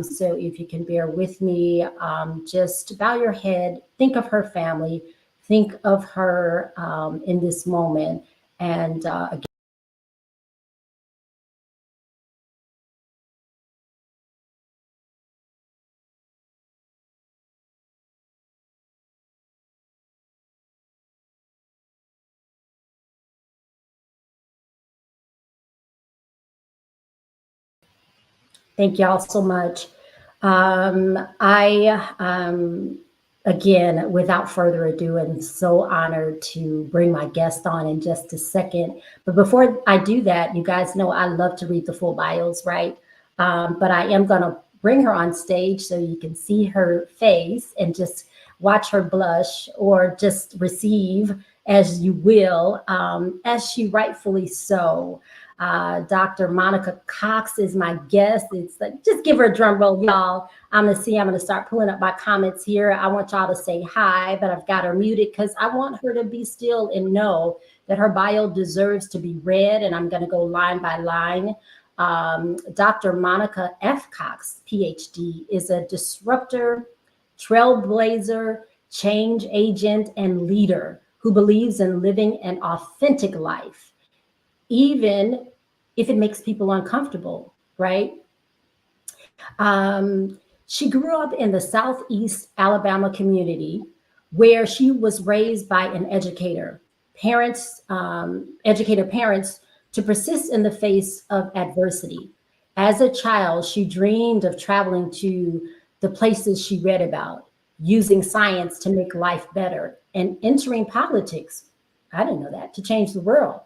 So if you can bear with me, just bow your head, think of her family, think of her in this moment. And again, thank y'all so much. Again, without further ado, I'm so honored to bring my guest on in just a second. But before I do that, you guys know I love to read the full bios, right? But I am going to bring her on stage so you can see her face and just watch her blush or just receive as you will, as she rightfully so. Dr. Monica Cox is my guest. It's like, just give her a drum roll, y'all. I'm gonna start pulling up my comments here. I want y'all to say hi, but I've got her muted because I want her to be still and know that her bio deserves to be read. And I'm gonna go line by line. Dr. Monica F. Cox, PhD, is a disruptor, trailblazer, change agent, and leader who believes in living an authentic life, even if it makes people uncomfortable, right? She grew up in the Southeast Alabama community where she was raised by an educator. Educator parents to persist in the face of adversity. As a child, she dreamed of traveling to the places she read about, using science to make life better, and entering politics, I didn't know that, to change the world.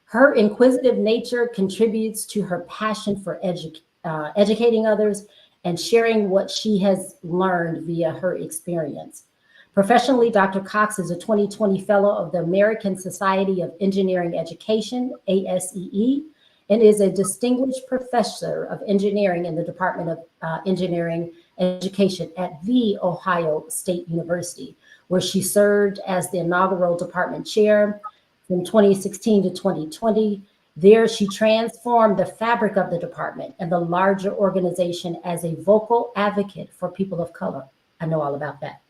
Her inquisitive nature contributes to her passion for educating others and sharing what she has learned via her experience. Professionally, Dr. Cox is a 2020 Fellow of the American Society of Engineering Education, ASEE, and is a Distinguished Professor of Engineering in the Department of Engineering Education at The Ohio State University, where she served as the inaugural department chair from 2016 to 2020. There, she transformed the fabric of the department and the larger organization as a vocal advocate for people of color. I know all about that,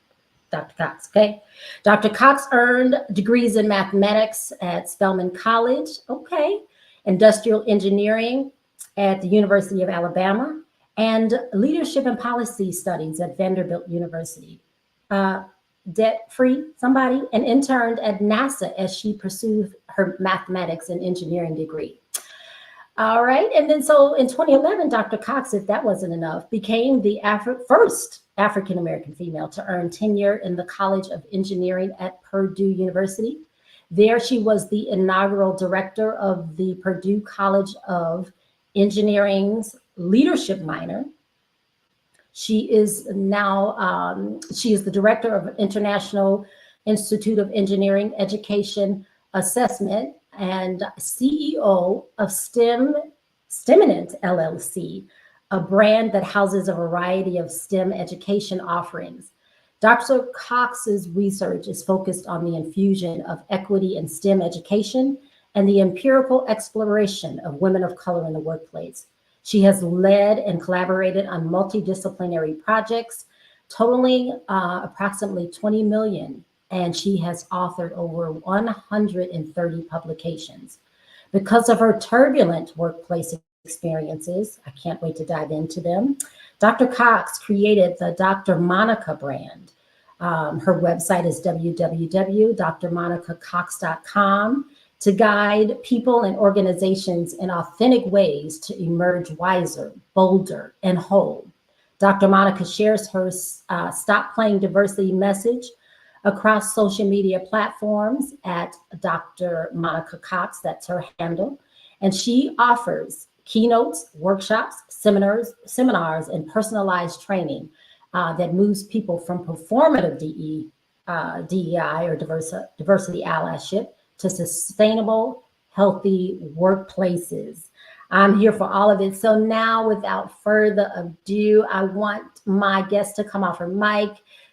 Dr. Cox, okay? Dr. Cox earned degrees in mathematics at Spelman College, okay, industrial engineering at the University of Alabama, and leadership and policy studies at Vanderbilt University. Debt-free, somebody, and interned at NASA as she pursued her mathematics and engineering degree. All right, and then so in 2011, Dr. Cox, if that wasn't enough, became the first African-American female to earn tenure in the College of Engineering at Purdue University. There, she was the inaugural director of the Purdue College of Engineering's leadership minor. She is now, she is the director of International Institute of Engineering Education Assessment and CEO of STEMinent LLC, a brand that houses a variety of STEM education offerings. Dr. Cox's research is focused on the infusion of equity in STEM education and the empirical exploration of women of color in the workplace. She has led and collaborated on multidisciplinary projects totaling approximately 20 million, and she has authored over 130 publications. Because of her turbulent workplace experiences, I can't wait to dive into them, Dr. Cox created the Dr. Monica brand. Her website is www.drmonicacox.com to guide people and organizations in authentic ways to emerge wiser, bolder, and whole. Dr. Monica shares her Stop Playing Diversity message across social media platforms at Dr. Monica Cox, that's her handle. And she offers keynotes, workshops, seminars, and personalized training that moves people from performative DEI or diversity allyship to sustainable, healthy workplaces. I'm here for all of it. So now, without further ado, I want my guest to come off her mic.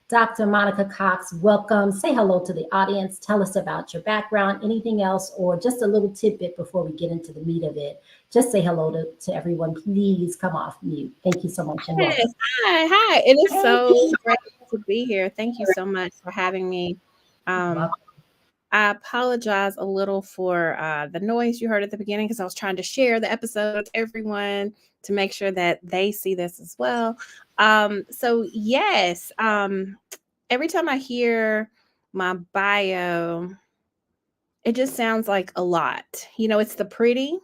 Dr. Monica Cox, welcome. Say hello to the audience. Tell us about your background, anything else, or just a little tidbit before we get into the meat of it. just say hello to everyone. Please come off mute. Thank you so much and welcome. Yes. Hi. It is so great to be here. Thank you so much for having me. Um, Welcome. I apologize a little for the noise you heard at the beginning because I was trying to share the episode to everyone to make sure that they see this as well. So yes, every time I hear my bio, it just sounds like a lot. It's the pretty.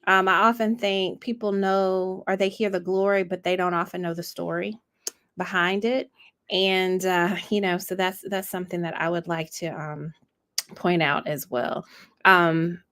I often think people know or they hear the glory, but they don't often know the story behind it. And so that's something that I would like to point out as well. Um,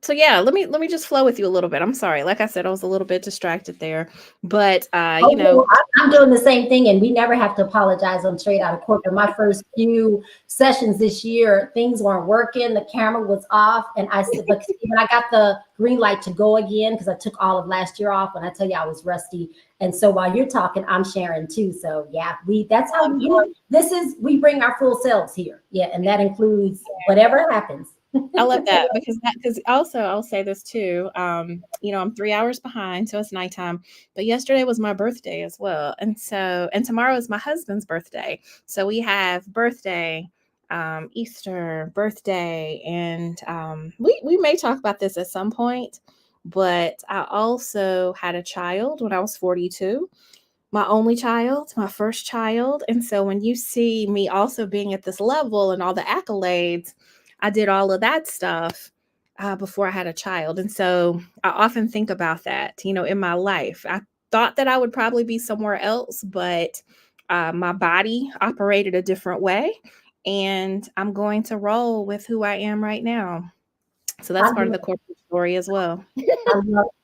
so yeah, let me just flow with you a little bit. I'm sorry. Like I said, I was a little bit distracted there, but Oh, no, I'm doing the same thing, and we never have to apologize on Straight Out of Corporate. My first few sessions this year, things weren't working, the camera was off, and I said, but when I got the green light to go again, because I took all of last year off, and I tell you I was rusty. And so while you're talking, I'm sharing too. So yeah, that's how we bring our full selves here. Yeah, and that includes whatever happens. I love that because also I'll say this too. I'm 3 hours behind, so it's nighttime. But yesterday was my birthday as well, and tomorrow is my husband's birthday. So we have birthday, Easter, birthday, and we may talk about this at some point. But I also had a child when I was 42, my only child, my first child. And so when you see me also being at this level and all the accolades, I did all of that stuff before I had a child. And so I often think about that, in my life. I thought that I would probably be somewhere else, but my body operated a different way. And I'm going to roll with who I am right now. So that's I part of the corporate story as well.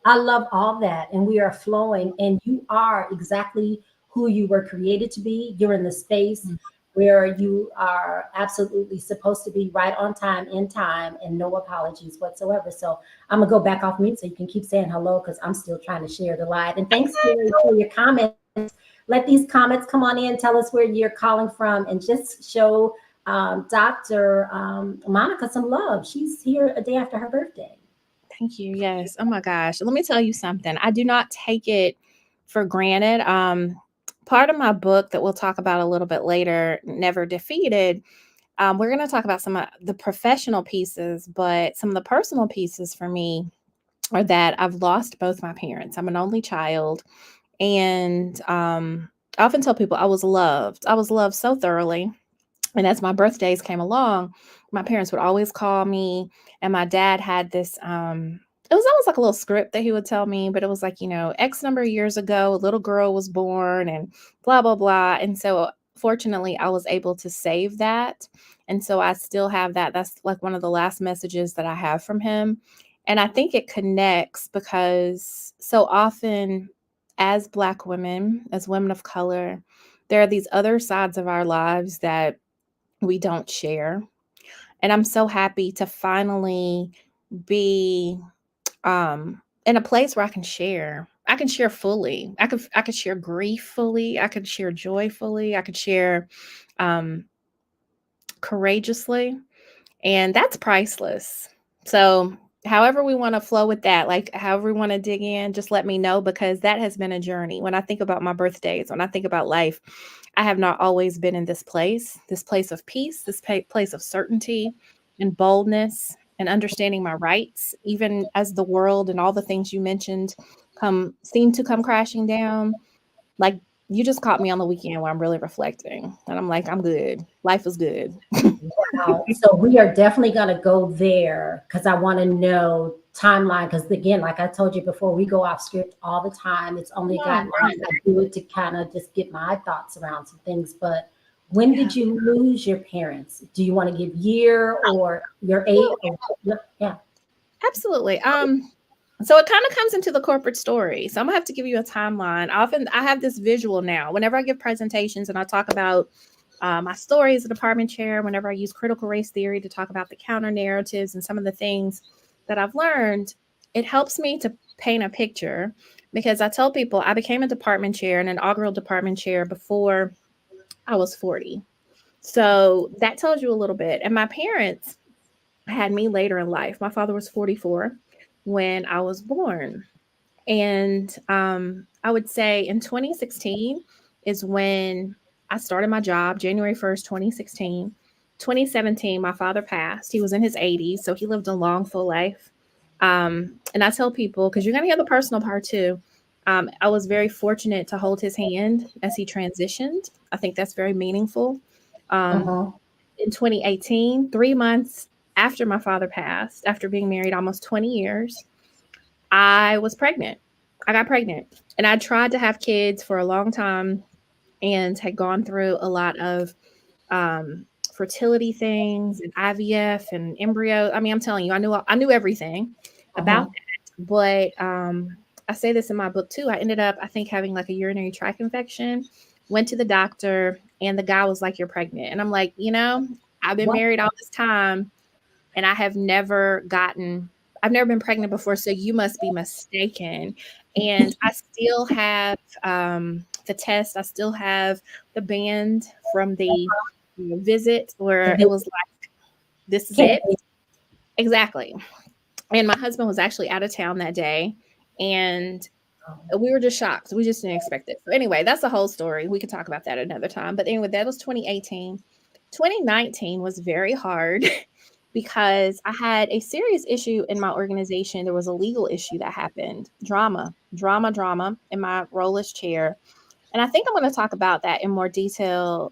I love all that. And we are flowing, and you are exactly who you were created to be. You're in the space where you are absolutely supposed to be, right on time, in time, and no apologies whatsoever. So I'm gonna go back off mute so you can keep saying hello, because I'm still trying to share the live. And thanks, Gary, for your comments. Let these comments come on in. Tell us where you're calling from, and just show Dr. Monica some love. She's here a day after her birthday. Thank you. Yes. Oh my gosh. Let me tell you something. I do not take it for granted. Part of my book that we'll talk about a little bit later, Never Defeated, we're going to talk about some of the professional pieces, but some of the personal pieces for me are that I've lost both my parents. I'm an only child. And I often tell people I was loved. I was loved so thoroughly. And as my birthdays came along, my parents would always call me, and my dad had this it was always like a little script that he would tell me, but it was like, X number of years ago, a little girl was born and blah blah blah. And so fortunately I was able to save that. And so I still have that. That's like one of the last messages that I have from him. And I think it connects because so often as Black women, as women of color, there are these other sides of our lives that we don't share. And I'm so happy to finally be in a place where I can share. I can share fully. I could share grief fully. I could share joy fully. I could share um courageously. And that's priceless. So however we want to flow with that, like however we want to dig in, just let me know, because that has been a journey. When I think about my birthdays, when I think about life, I have not always been in this place of peace, this place of certainty and boldness and understanding my rights, even as the world and all the things you mentioned seem to come crashing down. Like, you just caught me on the weekend where I'm really reflecting, and I'm like, I'm good. Life is good. Wow. So we are definitely going to go there, because I want to know timeline. Because again, like I told you before, we go off script all the time. It's only Oh, guidelines. right. I do it to kind of just get my thoughts around some things. But when Yeah. did you lose your parents? Do you want to give year or your age? Yeah. Absolutely. So it kind of comes into the corporate story. So I'm gonna have to give you a timeline. Often I have this visual now. Whenever I give presentations and I talk about my story as a department chair, whenever I use critical race theory to talk about the counter narratives and some of the things that I've learned, it helps me to paint a picture, because I tell people I became a department chair, an inaugural department chair, before I was 40. So that tells you a little bit. And my parents had me later in life. My father was 44. when I was born. And I would say in 2016 is when I started my job, January 1st, 2016. 2017, my father passed. He was in his 80s, so he lived a long, full life. And I tell people, because you're going to hear the personal part too, I was very fortunate to hold his hand as he transitioned. I think that's very meaningful. Um, Uh-huh. in 2018, 3 months after my father passed, after being married almost 20 years, I was pregnant. I got pregnant. And I tried to have kids for a long time and had gone through a lot of um, fertility things and IVF and embryo. I mean, I'm telling you, I knew everything about Uh-huh. that. But I say this in my book too. I ended up, I think, having like a urinary tract infection. Went to the doctor, and the guy was like, "You're pregnant." And I'm like, I've been What? married all this time, and I've never been pregnant before, so you must be mistaken. And I still have the test. I still have the band from the visit where it was like, this is Can't it. Exactly. And my husband was actually out of town that day, and we were just shocked. We just didn't expect it. So anyway, that's the whole story. We could talk about that another time. But anyway, that was 2018. 2019 was very hard because I had a serious issue in my organization. There was a legal issue that happened. Drama in my role as chair. And I think I'm going to talk about that in more detail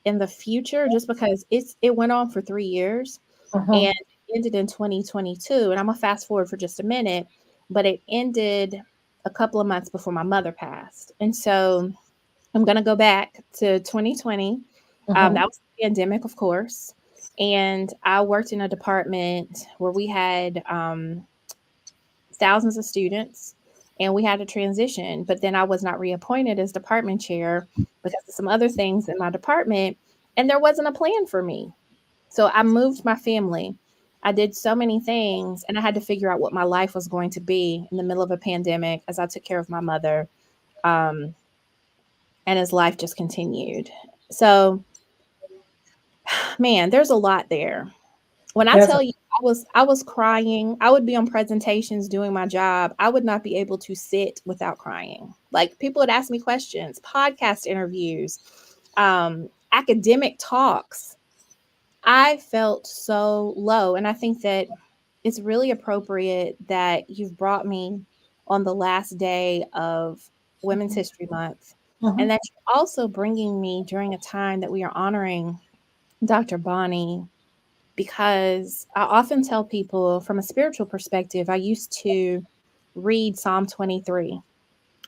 in the future, just because it went on for 3 years Uh-huh. and ended in 2022. And I'm gonna fast forward for just a minute, but it ended a couple of months before my mother passed. And so I'm gonna go back to 2020. Uh-huh. That was the pandemic, of course. And I worked in a department where we had thousands of students, and we had to transition. But then I was not reappointed as department chair because of some other things in my department, and there wasn't a plan for me. So I moved my family. I did so many things, and I had to figure out what my life was going to be in the middle of a pandemic as I took care of my mother. Um, and as life just continued. So, man, there's a lot there. When I There's a tell you I was crying, I would be on presentations doing my job. I would not be able to sit without crying. Like, people would ask me questions, podcast interviews, academic talks. I felt so low. And I think that it's really appropriate that you've brought me on the last day of Women's History Month, uh-huh. and that you're also bringing me during a time that we are honoring Dr. Bonnie, because I often tell people from a spiritual perspective, I used to read Psalm 23,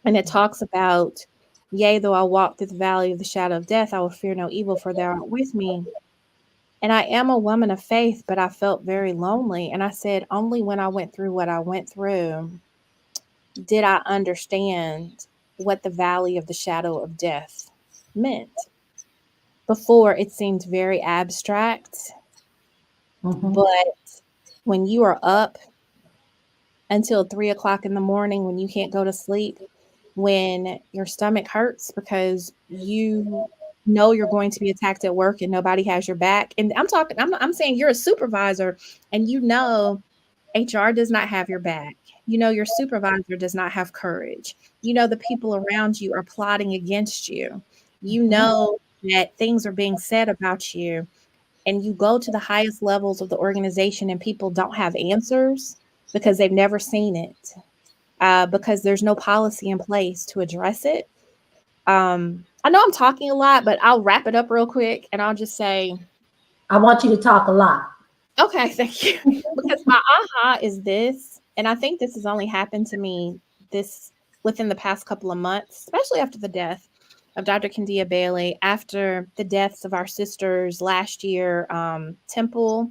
and it talks about, yea, though I walk through the valley of the shadow of death, I will fear no evil, for thou art with me. And I am a woman of faith, but I felt very lonely. And I said, only when I went through what I went through did I understand what the valley of the shadow of death meant. Before, it seemed very abstract, Uh-huh. but when you are up until 3 o'clock in the morning, when you can't go to sleep, when your stomach hurts because you know you're going to be attacked at work and nobody has your back. And I'm saying you're a supervisor, and HR does not have your back. Your supervisor does not have courage. The people around you are plotting against you. You Uh-huh. know that things are being said about you, and you go to the highest levels of the organization and people don't have answers because they've never seen it, because there's no policy in place to address it. I know I'm talking a lot, but I'll wrap it up real quick, and I'll just say, I want you to talk a lot. okay, thank you. Because my aha is this, and I think this has only happened to me this within the past couple of months, especially after the death of Dr. Kendia Bailey, after the deaths of our sisters last year, Temple,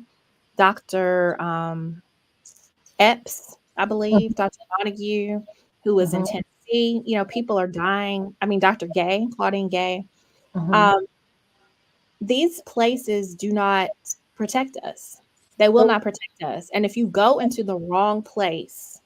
Dr. Epps, I believe, Dr. Montague, who was in Uh-huh. Tennessee. People are dying. I mean, Dr. Gay, Claudine Gay. Uh-huh. Um, these places do not protect us. They will not protect us. And if you go into the wrong place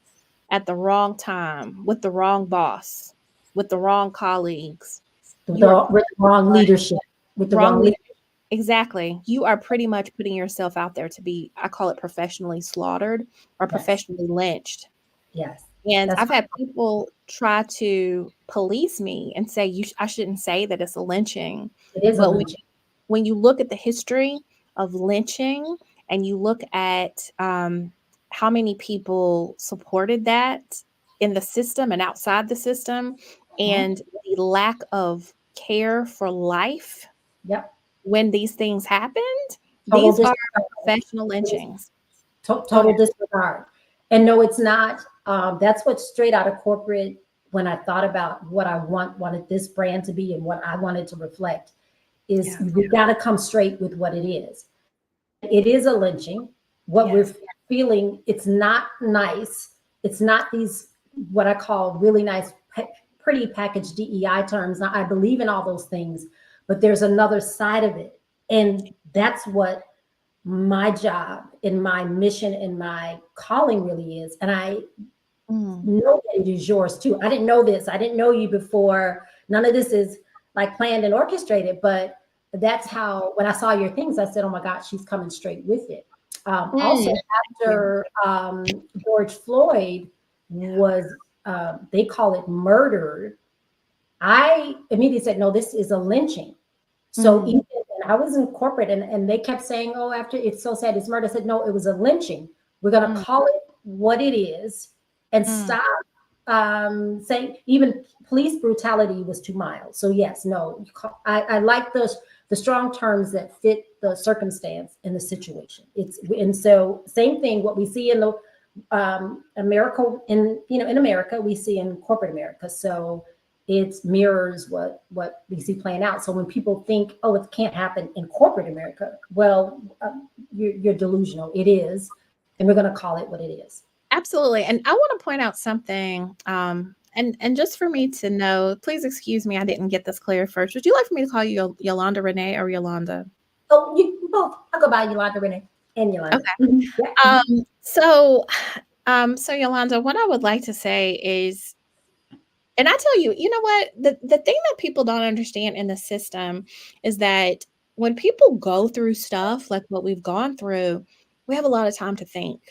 at the wrong time with the wrong boss, with the wrong colleagues, With you are the, with the wrong leadership. With the wrong wrong leader. leadership. Exactly. You are pretty much putting yourself out there to be, I call it professionally slaughtered or Yes, professionally lynched. yes. And That's I've had people try to police me and say I shouldn't say that it's a lynching. it is a But lynching. when you look at the history of lynching and you look at how many people supported that in the system and outside the system, Mhm. and the lack of care for life Yep. when these things happened, Total these are disregard. professional lynchings. Go Total ahead. disregard. And no, it's not. That's what's straight out of corporate. When I thought about what I wanted this brand to be and what I wanted to reflect, is Yeah. we got to come straight with what it is. It is a lynching. What we're Yes. feeling, it's not nice. It's not these what I call really nice, pretty packaged DEI terms. Now, I believe in all those things, but there's another side of it, and that's what my job and my mission and my calling really is. And I Mm, know that it is yours too. I didn't know this. I didn't know you before. None of this is like planned and orchestrated, but that's how, when I saw your things, I said, oh my God, she's coming straight with it. Also, thank you. after George Floyd was, they call it murdered, I immediately said, no, this is a lynching. So Mm, even when I was in corporate and they kept saying, oh, after it's so sad, it's murder. I said, no, it was a lynching. We're going to mm, call it what it is and mm. stop saying even police brutality was too mild. So yes, no, I like the strong terms that fit the circumstance and the situation. And so same thing, what we see in the America, in America, we see in corporate America. So it mirrors what we see playing out. So when people think, oh, it can't happen in corporate America, well, you're delusional. It is, and we're going to call it what it is. Absolutely. And I want to point out something. And just for me to know, please excuse me, I didn't get this clear first. Would you like for me to call you Yolanda Renee or Yolanda? Oh, you both. I go by Yolanda Renee and Yolanda. Okay. Mhm. Yeah. Mhm. Um, so so Yolanda, what I would like to say is, and I tell you, you know what? The thing that people don't understand in the system is that when people go through stuff like what we've gone through, we have a lot of time to think.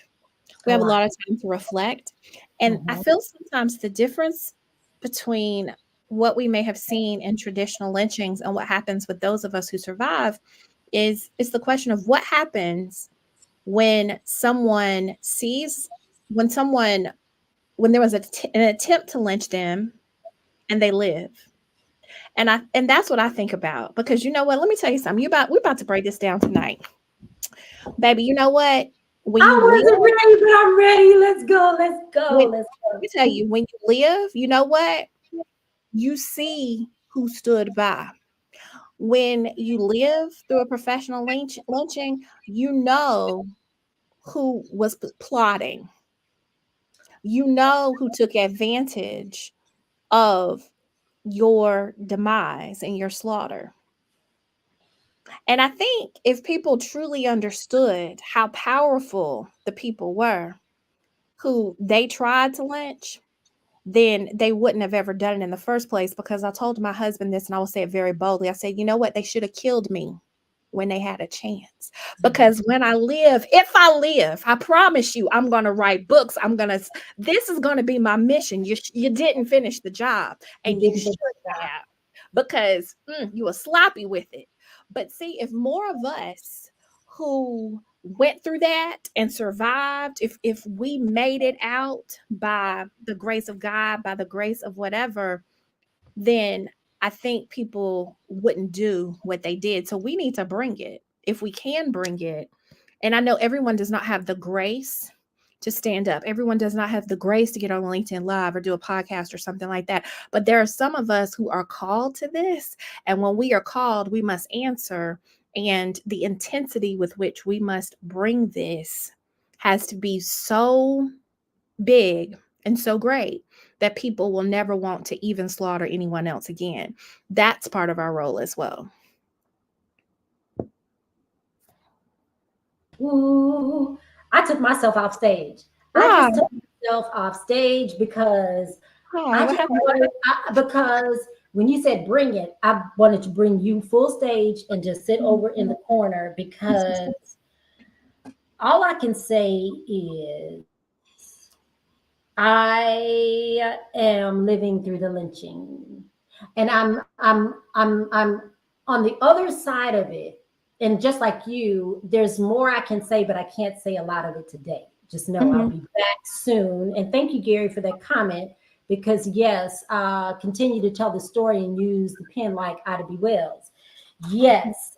We A have a lot lot. of time to reflect. And I Mhm. feel sometimes the difference between what we may have seen in traditional lynchings and what happens with those of us who survive is the question of what happens when someone sees when someone when there was an attempt to lynch them and they live. And that's what I think about, because you know what? Let me tell you something. We're about to break this down tonight. Baby, you know what? When you I live, wasn't ready, but I'm ready. Let's go. Let's go. when Let's let me tell go. you, when you live, you know what? You see who stood by. When you live through a professional lynching, you know who was plotting. You know who took advantage of your demise and your slaughter. And I think if people truly understood how powerful the people were who they tried to lynch, then they wouldn't have ever done it in the first place. Because I told my husband this, and I will say it very boldly. I said, you know what? They should have killed me when they had a chance. Because when I live, if I live, I promise you, I'm going to write books. This is going to be my mission. You didn't finish the job, You and you didn't should finish the job. have, because you were sloppy with it. But see, if more of us who went through that and survived, if we made it out by the grace of God, by the grace of whatever, then I think people wouldn't do what they did. So we need to bring it if we can bring it. And I know everyone does not have the grace to stand up. Everyone does not have the grace to get on LinkedIn Live or do a podcast or something like that. But there are some of us who are called to this. And when we are called, we must answer. And the intensity with which we must bring this has to be so big and so great that people will never want to even slaughter anyone else again. That's part of our role as well. Ooh, I took myself off stage. I Why? just took myself off stage because Why? I What just happened? wanted, because when you said bring it, I wanted to bring you full stage and just sit over in the corner, because all I can say is I am living through the lynching, and I'm on the other side of it. And just like you, there's more I can say, but I can't say a lot of it today. Just know I'll Mhm. be back soon. And thank you, Gary, for that comment. Because yes, continue to tell the story and use the pen like Ida B. Wells. Yes.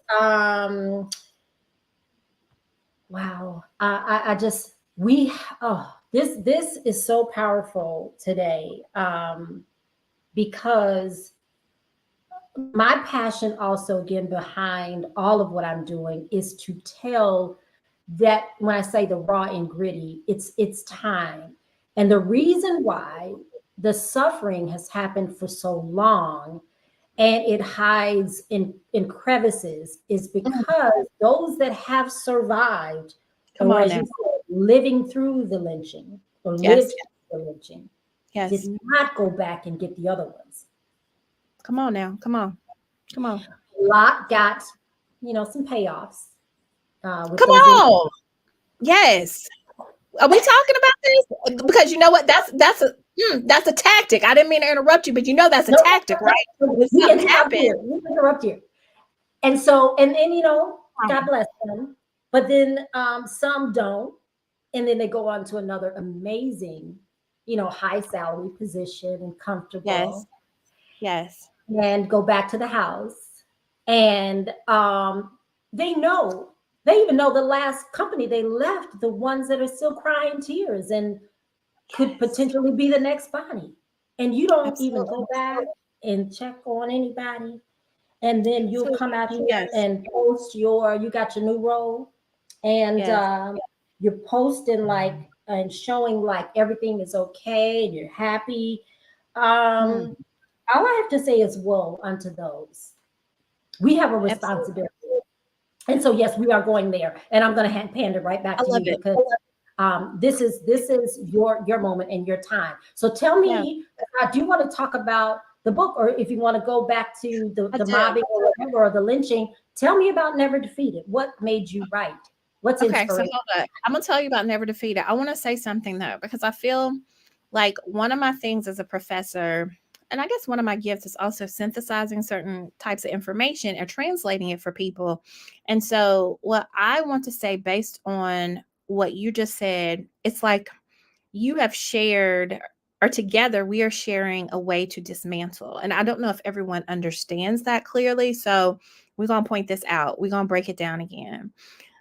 Wow. I just we oh this is so powerful today, because my passion also again behind all of what I'm doing is to tell that when I say the raw and gritty, it's time. And the reason why the suffering has happened for so long and it hides in crevices is Mm. because those that have survived, Come or on as now. you said, living through the lynching or Yes. lived through the lynching, did Yes. not go back and get the other ones. Come on now. Come on. Come on. A lot got, some payoffs with Come those. on. Yes. Are we talking about this? Because you know what? That's a tactic. I didn't mean to interrupt you, but you know that's a No, tactic, right? When we something interrupt happens. here. We interrupt here. And so, and then, God um, bless them. But then some don't. And then they go on to another amazing, high salary position and Yes. comfortable, Yes. and go back to the house. And they know, they even know the last company they left, the ones that are still crying tears and could Yes. potentially be the next Bonnie. And you don't even Absolutely. go back and check on anybody. And then you'll So come out here yes. and post you got your new role, and Yes. you're posting like and showing like everything is okay and you're happy. Mm, Um, all I have to say is woe unto those. We have a absolutely. responsibility. And so, yes, we are going there. And I'm going to hand it right back I to love you, it. because this is your moment and your time. So tell Yeah, me, do you want to talk about the book, or if you want to go back to I the do. mobbing or whatever, or the lynching? Tell me about Never Defeated. What made you write? What's Okay, so inspiration? hold up. I'm gonna tell you about Never Defeated. I want to say something though, because I feel like one of my things as a professor, and I guess one of my gifts is also synthesizing certain types of information and translating it for people. And so, what I want to say based on what you just said, it's like you have shared, or together we are sharing a way to dismantle. And I don't know if everyone understands that clearly. So, we're going to point this out. We're going to break it down again.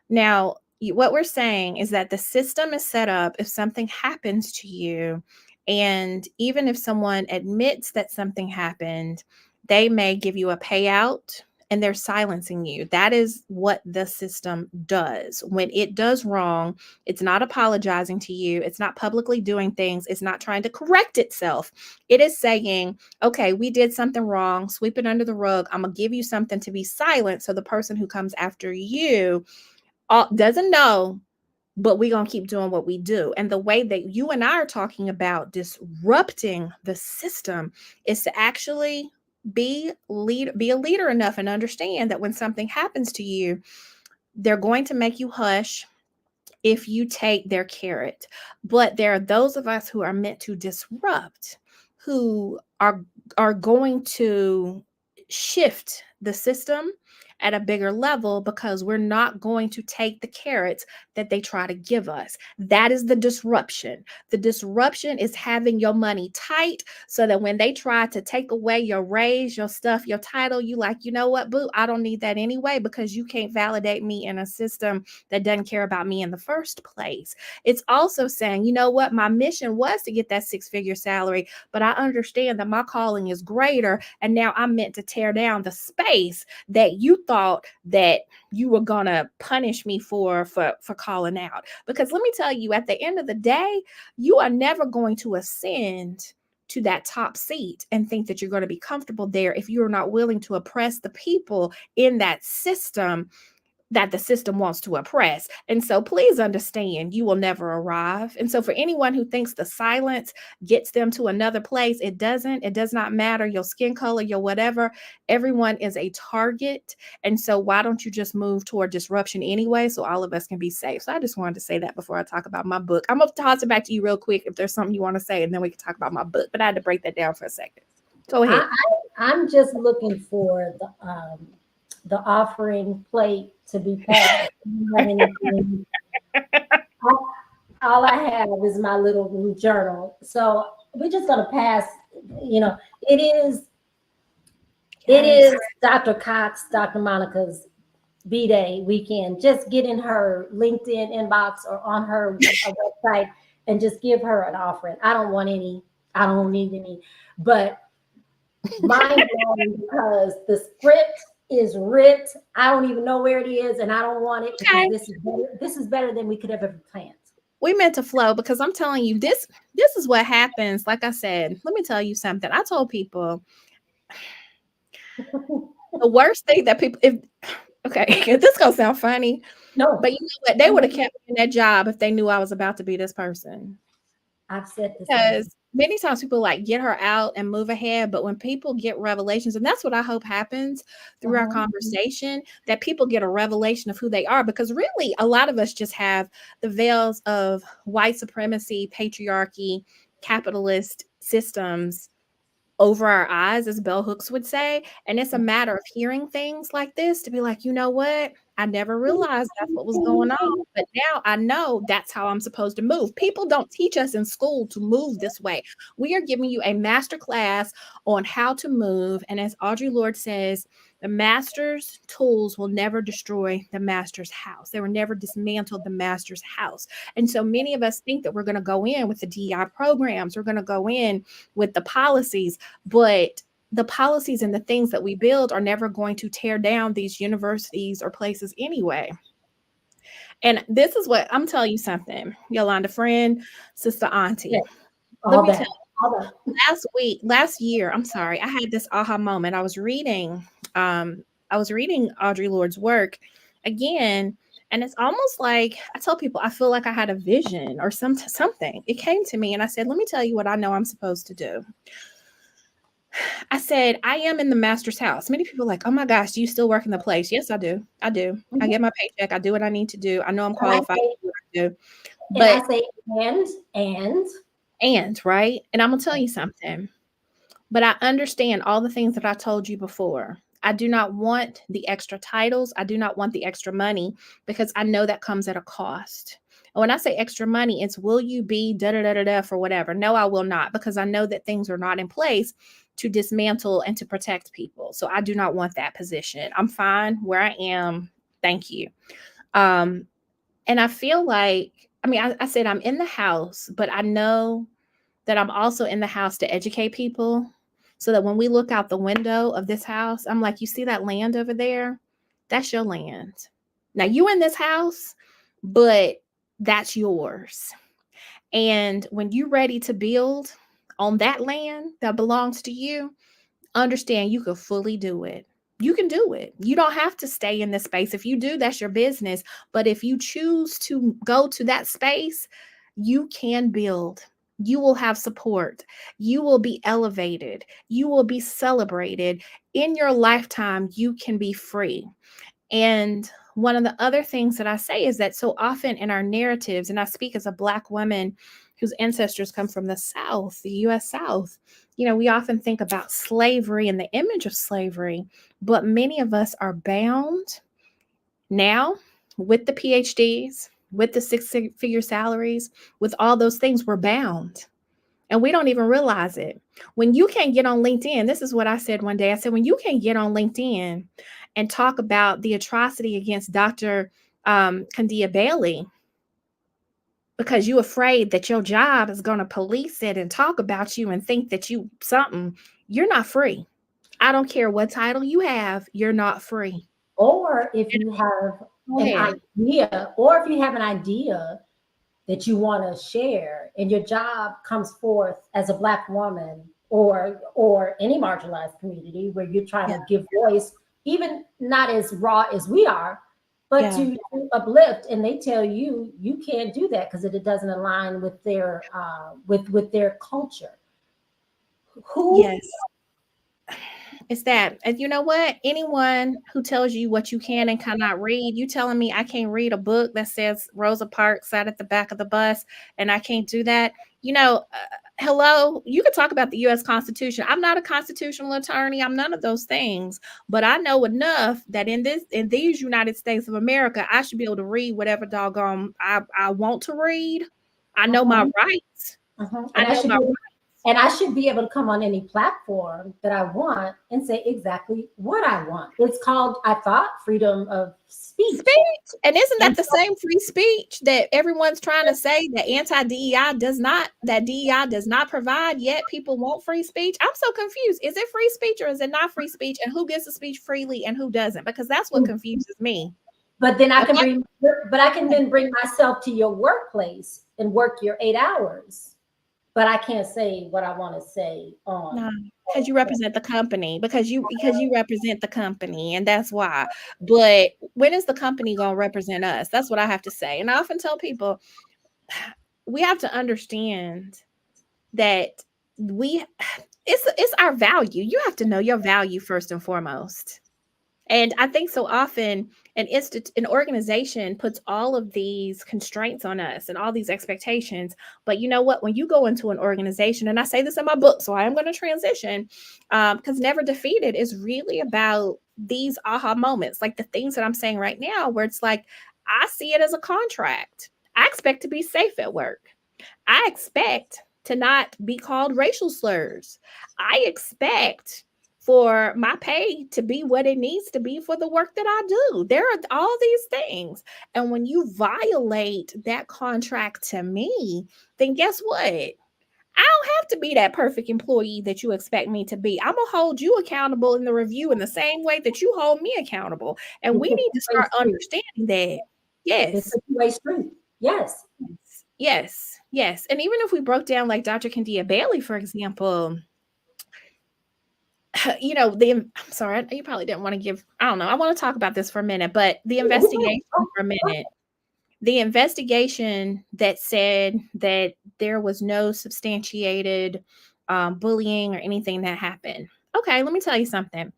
Now, what we're saying is that the system is set up if something happens to you, and even if someone admits that something happened, they may give you a payout and they're silencing you. That is what the system does. When it does wrong, it's not apologizing to you, it's not publicly doing things, it's not trying to correct itself. It is saying, okay, we did something wrong, sweep it under the rug. I'm going to give you something to be silent so the person who comes after you doesn't know, but we're going to keep doing what we do. And the way that you and I are talking about disrupting the system is to actually be a leader enough and understand that when something happens to you, they're going to make you hush if you take their carrot. But there are those of us who are meant to disrupt, who are going to shift the system at a bigger level, because we're not going to take the carrots that they try to give us. That is the disruption. The disruption is having your money tight so that when they try to take away your raise, your stuff, your title, you like, you know what, boo, I don't need that anyway, because you can't validate me in a system that doesn't care about me in the first place. It's also saying, you know what, my mission was to get that six-figure salary, but I understand that my calling is greater, and now I'm meant to tear down the space that you thought that you were gonna punish me for calling out. Because let me tell you, at the end of the day, you are never going to ascend to that top seat and think that you're going to be comfortable there if you're not willing to oppress the people in that system that the system wants to oppress. And so please understand, you will never arrive. And so for anyone who thinks the silence gets them to another place, it doesn't. It does not matter your skin color, your whatever. Everyone is a target. And so why don't you just move toward disruption anyway, so all of us can be safe? So I just wanted to say that before I talk about my book. I'm going to toss it back to you real quick if there's something you want to say, and then we can talk about my book. But I had to break that down for a second. Go ahead. I'm just looking for the offering plate to be passed. All I have is my little journal. So we're just gonna pass, it is Dr. Cox, Dr. Monica's B-Day weekend. Just get in her LinkedIn inbox or on her website and just give her an offering. I don't want any, I don't need any, but mind blowing because the script is ripped. I don't even know where it is, and I don't want it because this is better than we could have ever planned. We meant to flow, because I'm telling you, this is what happens. Like I said, let me tell you something. I told people the worst thing that people, if this gonna sound funny, no, but you know what? They would have kept me in that job if they knew I was about to be this person. I've said this because many times people like get her out and move ahead, but when people get revelations, and that's what I hope happens through our conversation, that people get a revelation of who they are, because really a lot of us just have the veils of white supremacy, patriarchy, capitalist systems over our eyes, as bell hooks would say. And it's a matter of hearing things like this to be like, you know what? I never realized that's what was going on. But now I know that's how I'm supposed to move. People don't teach us in school to move this way. We are giving you a master class on how to move. And as Audre Lorde says, the master's tools will never destroy the master's house. They will never dismantle the master's house. And so many of us think that we're going to go in with the DEI programs, we're going to go in with the policies, but the policies and the things that we build are never going to tear down these universities or places anyway. And this is what I'm telling you something, Yolanda, friend, sister, auntie. Yeah, Let me tell you, last year, I'm sorry, I had this aha moment. I was reading Audre Lorde's work again, and it's almost like I tell people I feel like I had a vision or something. It came to me, and I said, let me tell you what I know I'm supposed to do. I said, I am in the master's house. Many people are like, oh my gosh, do you still work in the place? Yes, I do. I do. Mm-hmm. I get my paycheck. I do what I need to do. I know I'm qualified to do what I do. But I say, and right. And I'm going to tell you something, but I understand all the things that I told you before. I do not want the extra titles. I do not want the extra money, because I know that comes at a cost. And when I say extra money, it's will you be da-da-da-da-da for whatever? No, I will not, because I know that things are not in place to dismantle and to protect people. So I do not want that position. I'm fine where I am. Thank you. And I feel like, I said I'm in the house, but I know that I'm also in the house to educate people, so that when we look out the window of this house, I'm like, you see that land over there? That's your land. Now you in this house, but that's yours. And when you're ready to build on that land that belongs to you, understand you can fully do it. You can do it. You don't have to stay in this space. If you do, that's your business. But if you choose to go to that space, you can build. You will have support. You will be elevated. You will be celebrated. In your lifetime, you can be free. And one of the other things that I say is that so often in our narratives, and I speak as a Black woman whose ancestors come from the South, the US South, we often think about slavery and the image of slavery, but many of us are bound now with the PhDs, with the six-figure salaries, with all those things. We're bound. And we don't even realize it. When you can't get on LinkedIn, this is what I said one day. I said, when you can't get on LinkedIn and talk about the atrocity against Dr. Kandia Bailey, because you're afraid that your job is going to police it and talk about you and think that you something, you're not free. I don't care what title you have, you're not free. Or if you have an idea, that you want to share, and your job comes forth as a Black woman or any marginalized community where you're trying to give voice, even not as raw as we are, but Yeah. to uplift, and they tell you you can't do that because it doesn't align with their with their culture. Who? Yes. It's that. And you know what? Anyone who tells you what you can and cannot read, you telling me I can't read a book that says Rosa Parks sat at the back of the bus and I can't do that. You know, hello, you could talk about the US Constitution. I'm not a constitutional attorney. I'm none of those things, but I know enough that in these United States of America, I should be able to read whatever doggone I want to read. I know my Uh-huh, rights. uh-huh. I know my And I should be able to come on any platform that I want and say exactly what I want. It's called, I thought, freedom of speech. speech. And isn't that And the same free speech that everyone's trying to say that anti-DEI does not, that DEI does not provide, yet people want free speech? I'm so confused. Is it free speech or is it not free speech? And who gets to speech freely and who doesn't? Because that's what confuses me. but then I can Okay. bring, but I can then bring myself to your workplace and work your 8 hours. But I can't say what I want to say on. No, because you represent the company, because you represent the company, and that's why. But when is the company gonna represent us? That's what I have to say. And I often tell people we have to understand that we it's our value. You have to know your value first and foremost. And I think so often an organization puts all of these constraints on us and all these expectations. But you know what? When you go into an organization, and I say this in my book, so I am going to transition, because Never Defeated is really about these aha moments, like the things that I'm saying right now, where it's like I see it as a contract. I expect to be safe at work. I expect to not be called racial slurs. I expect for my pay to be what it needs to be for the work that I do. There are all these things. And when you violate that contract to me, then guess what? I don't have to be that perfect employee that you expect me to be. I'm going to hold you accountable in the review in the same way that you hold me accountable. And we It's a need to two-way start street. understanding that. It's Yes. a two-way street. Yes. Yes, yes. And even if we broke down like Dr. Candia Bailey, for example, you know, I'm sorry, you probably didn't want to give, I don't know, I want to talk about this for a minute, but the investigation for a minute, the investigation that said that there was no substantiated bullying or anything that happened. Okay, let me tell you something.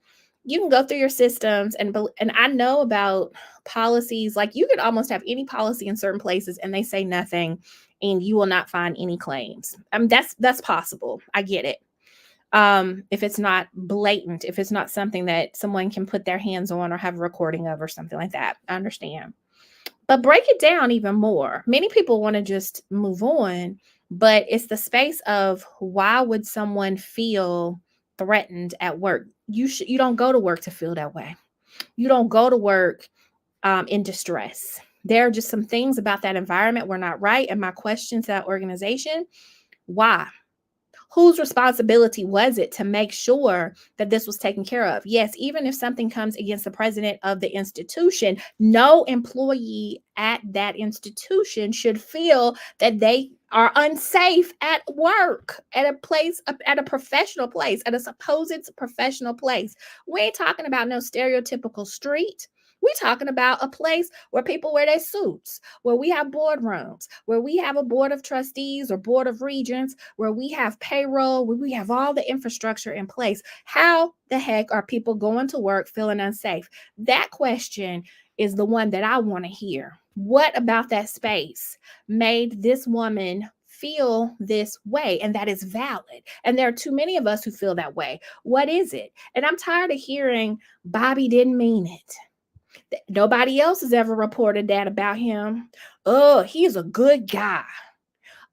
You can go through your systems and I know about policies, like you could almost have any policy in certain places and they say nothing and you will not find any claims. That's possible. I get it. If it's not blatant, if it's not something that someone can put their hands on or have a recording of or something like that, I understand. But break it down even more. Many people want to just move on, but it's the space of why would someone feel threatened at work? You don't go to work to feel that way. You don't go to work in distress. There are just some things about that environment were not right. And my question to that organization, why? Whose responsibility was it to make sure that this was taken care of? Yes, even if something comes against the president of the institution, no employee at that institution should feel that they are unsafe at work, at a place, at a professional place, at a supposed professional place. We ain't talking about no stereotypical street. We're talking about a place where people wear their suits, where we have boardrooms, where we have a board of trustees or board of regents, where we have payroll, where we have all the infrastructure in place. How the heck are people going to work feeling unsafe? That question is the one that I want to hear. What about that space made this woman feel this way? And that is valid. And there are too many of us who feel that way. What is it? And I'm tired of hearing Bobby didn't mean it. Nobody else has ever reported that about him. Oh, he's a good guy.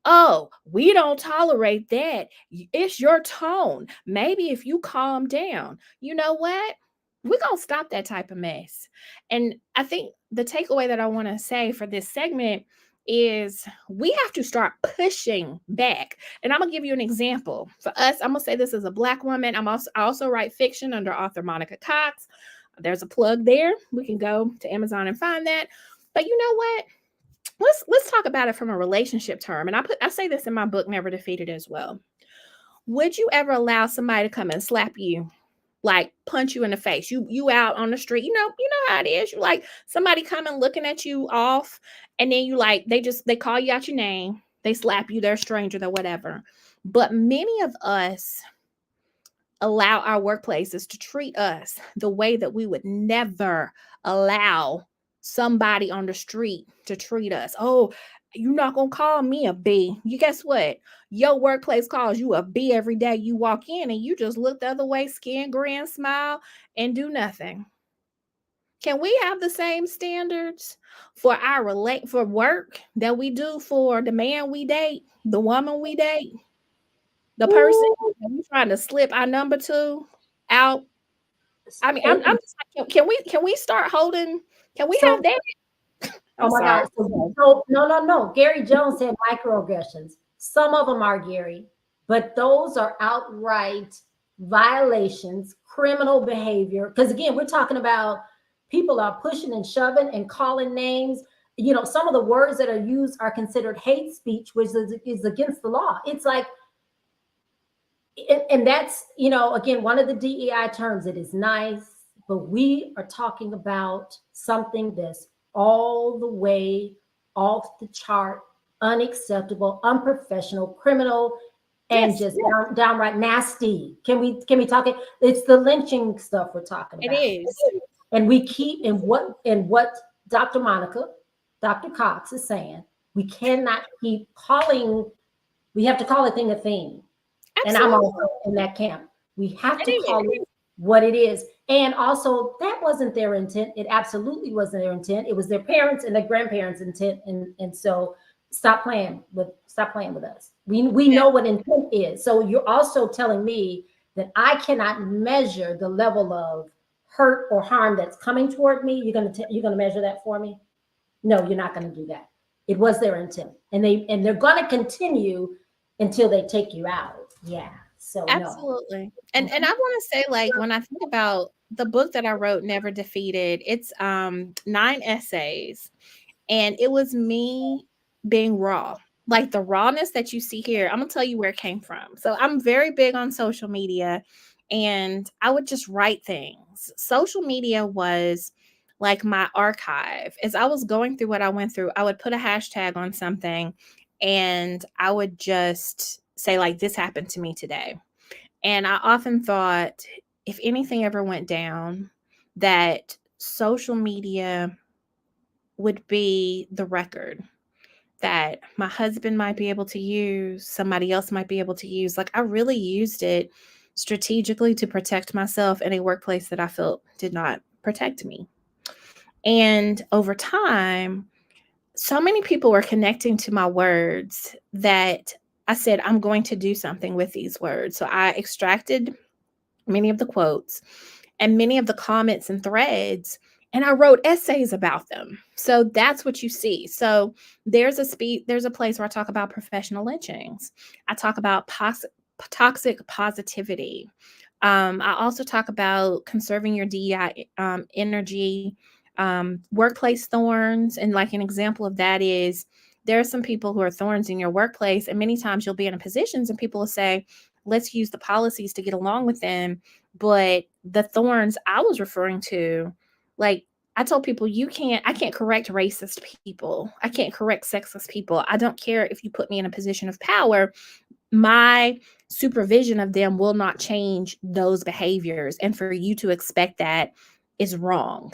Oh, we don't tolerate that. It's your tone. Maybe if you calm down, you know what? We're going to stop that type of mess. And I think the takeaway that I want to say for this segment is we have to start pushing back. And I'm going to give you an example. For us, I'm going to say this as a Black woman. I also write fiction under author Monica Cox. There's a plug there. We can go to Amazon and find that. But you know what? Let's talk about it from a relationship term. And I say this in my book, Never Defeated, as well. Would you ever allow somebody to come and slap you like punch you in the face. You out on the street, you know how it is. You like somebody coming looking at you off, and then you like they call you out your name, they slap you, they're a stranger, they're whatever. But many of us allow our workplaces to treat us the way that we would never allow somebody on the street to treat us. Oh, you're not gonna call me a B. You guess what? Your workplace calls you a B every day you walk in, and you just look the other way, skin, grin, smile, and do nothing. Can we have the same standards for our relate for work that we do for the man we date, the woman we date, the person Ooh, that we trying to slip our number to out? I mean, I'm and just like, can we start holding? Can we have so, that? oh I'm my sorry. God. So no, no, no. Gary Jones said microaggressions. Some of them are, Gary, but those are outright violations, criminal behavior. Because again, we're talking about people are pushing and shoving and calling names. Some of the words that are used are considered hate speech, which is against the law. It's like, and that's, again, one of the DEI terms. It is nice, but we are talking about something that's all the way off the chart, unacceptable, unprofessional, criminal, and Yes, just downright nasty. Can we talk it? It's the lynching stuff we're talking it about, is. and we keep and what Dr. Dr. Cox is saying. We cannot keep calling. We have to call a thing a thing, and I'm Absolutely. also in that camp. We have It to call is. it what it is. And also, that wasn't their intent. It absolutely wasn't their intent. It was their parents and their grandparents' intent. And so stop playing with us. We Yeah, know what intent is. So you're also telling me that I cannot measure the level of hurt or harm that's coming toward me. You're gonna measure that for me? No, you're not gonna do that. It was their intent. And they're gonna continue until they take you out. Yeah. So no. absolutely. And Mhm. I want to say, like, when I think about the book that I wrote, Never Defeated, it's 9 essays. And it was me being raw. Like the rawness that you see here, I'm gonna tell you where it came from. So I'm very big on social media, and I would just write things. Social media was like my archive. As I was going through what I went through, I would put a hashtag on something, and I would just say, like, this happened to me today. And I often thought, if anything ever went down, that social media would be the record that my husband might be able to use, somebody else might be able to use. Like, I really used it strategically to protect myself in a workplace that I felt did not protect me. And over time, so many people were connecting to my words that I said, I'm going to do something with these words. So I extracted many of the quotes and many of the comments and threads, and I wrote essays about them. So that's what you see. So there's a place where I talk about professional lynchings. I talk about toxic positivity. I also talk about conserving your DEI energy, workplace thorns. And like an example of that is, there are some people who are thorns in your workplace, and many times you'll be in positions and people will say, let's use the policies to get along with them. But the thorns I was referring to, like, I told people, I can't correct racist people. I can't correct sexist people. I don't care if you put me in a position of power. My supervision of them will not change those behaviors. And for you to expect that is wrong.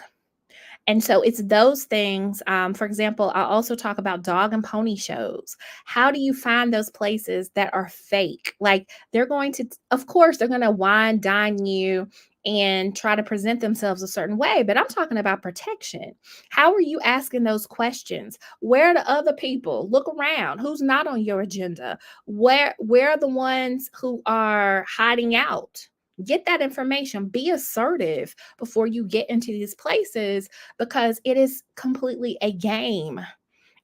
And so it's those things. For example, I also talk about dog and pony shows. How do you find those places that are fake? Like, they're going to, of course, they're going to wine, dine you and try to present themselves a certain way. But I'm talking about protection. How are you asking those questions? Where are the other people? Look around. Who's not on your agenda? Where are the ones who are hiding out? Get that information. Be assertive before you get into these places, because it is completely a game.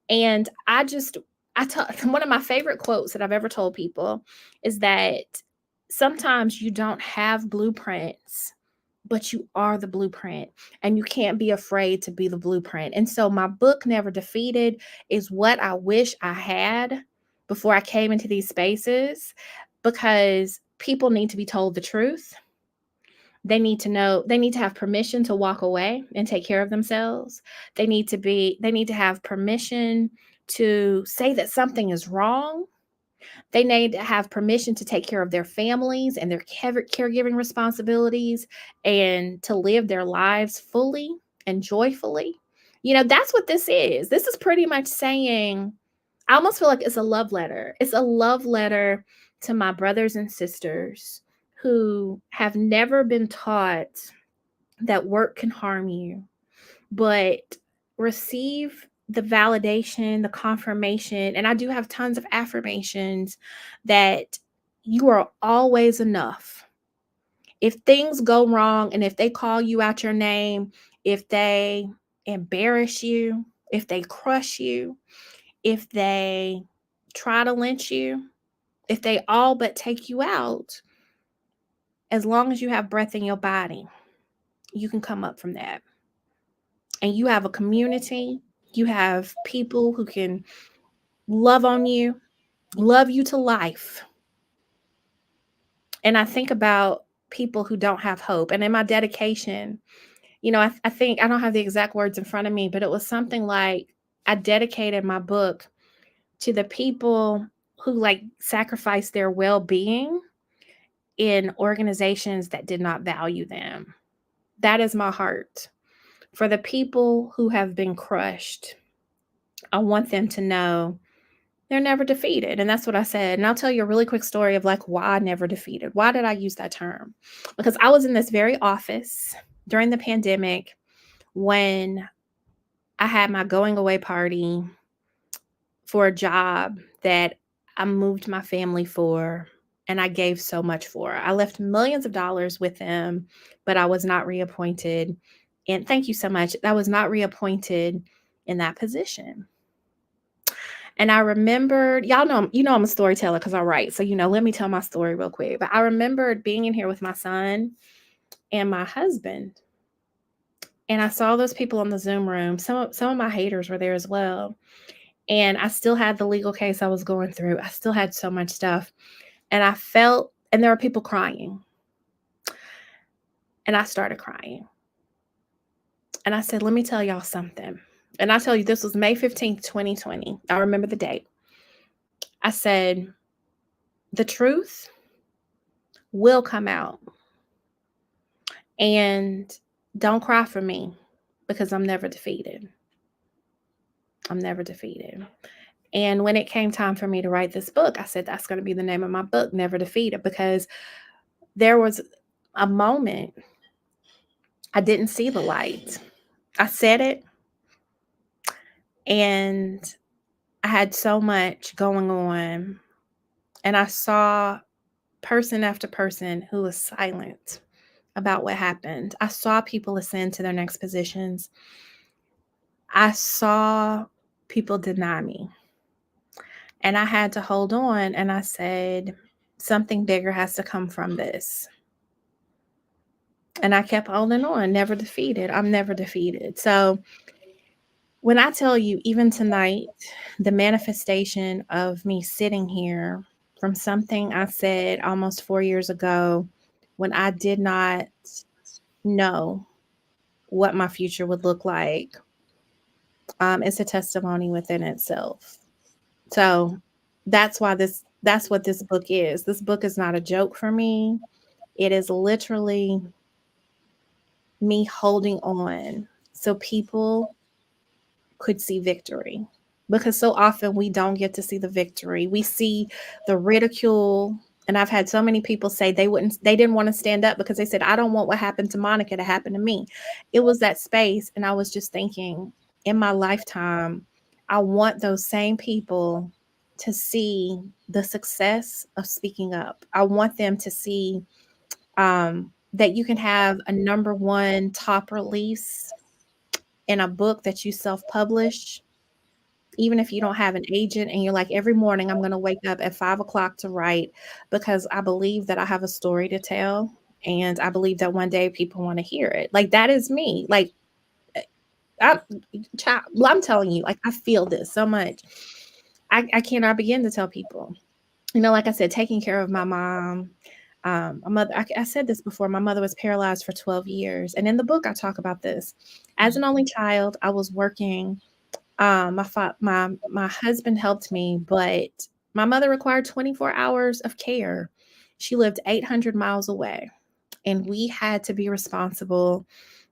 And one of my favorite quotes that I've ever told people is that sometimes you don't have blueprints, but you are the blueprint, and you can't be afraid to be the blueprint. And so my book, Never Defeated, is what I wish I had before I came into these spaces, because people need to be told the truth. They need to know, they need to have permission to walk away and take care of themselves. They need to have permission to say that something is wrong. They need to have permission to take care of their families and their caregiving responsibilities and to live their lives fully and joyfully. That's what this is. This is pretty much saying, I almost feel like it's a love letter. It's a love letter to my brothers and sisters who have never been taught that work can harm you, but receive the validation, the confirmation. And I do have tons of affirmations that you are always enough. If things go wrong and if they call you out your name, if they embarrass you, if they crush you, if they try to lynch you, if they all but take you out, as long as you have breath in your body, you can come up from that. And you have a community, you have people who can love on you, love you to life. And I think about people who don't have hope. And in my dedication, I think I don't have the exact words in front of me, but it was something like I dedicated my book to the people who like sacrificed their well-being in organizations that did not value them. That is my heart. For the people who have been crushed, I want them to know they're never defeated. And that's what I said. And I'll tell you a really quick story of like why never defeated. Why did I use that term? Because I was in this very office during the pandemic when I had my going away party for a job that I moved my family for and I gave so much for. I left millions of dollars with them, but I was not reappointed. And thank you so much. I was not reappointed in that position. And I remembered, y'all know, I'm a storyteller because I write. So, let me tell my story real quick. But I remembered being in here with my son and my husband. And I saw those people in the Zoom room. Some of my haters were there as well. And I still had the legal case I was going through. I still had so much stuff. And I felt, and there were people crying. And I started crying. And I said, let me tell y'all something. And I tell you, this was May 15th, 2020. I remember the date. I said, the truth will come out. And don't cry for me because I'm never defeated. I'm never defeated. And when it came time for me to write this book, I said, that's going to be the name of my book, Never Defeated, because there was a moment I didn't see the light. I said it, and I had so much going on, and I saw person after person who was silent about what happened. I saw people ascend to their next positions. I saw people deny me. And I had to hold on, and I said, something bigger has to come from this. And I kept holding on, never defeated. I'm never defeated. So when I tell you, even tonight, the manifestation of me sitting here from something I said almost 4 years ago when I did not know what my future would look like, it's a testimony within itself. So that's what this book is. This book is not a joke for me. It is literally me holding on so people could see victory, because so often we don't get to see the victory. We see the ridicule. And I've had so many people say they didn't want to stand up because they said, I don't want what happened to Monica to happen to me. It was that space. And I was just thinking, in my lifetime, I want those same people to see the success of speaking up. I want them to see that you can have a #1 top release in a book that you self-publish, even if you don't have an agent, and you're like, every morning I'm going to wake up at 5 o'clock to write because I believe that I have a story to tell. And I believe that one day people want to hear it. Like, that is me. Like, I'm telling you, like, I feel this so much. I cannot begin to tell people, like I said, taking care of my mom, My mother, I said this before, my mother was paralyzed for 12 years. And in the book, I talk about this. As an only child, I was working. My husband helped me, but my mother required 24 hours of care. She lived 800 miles away, and we had to be responsible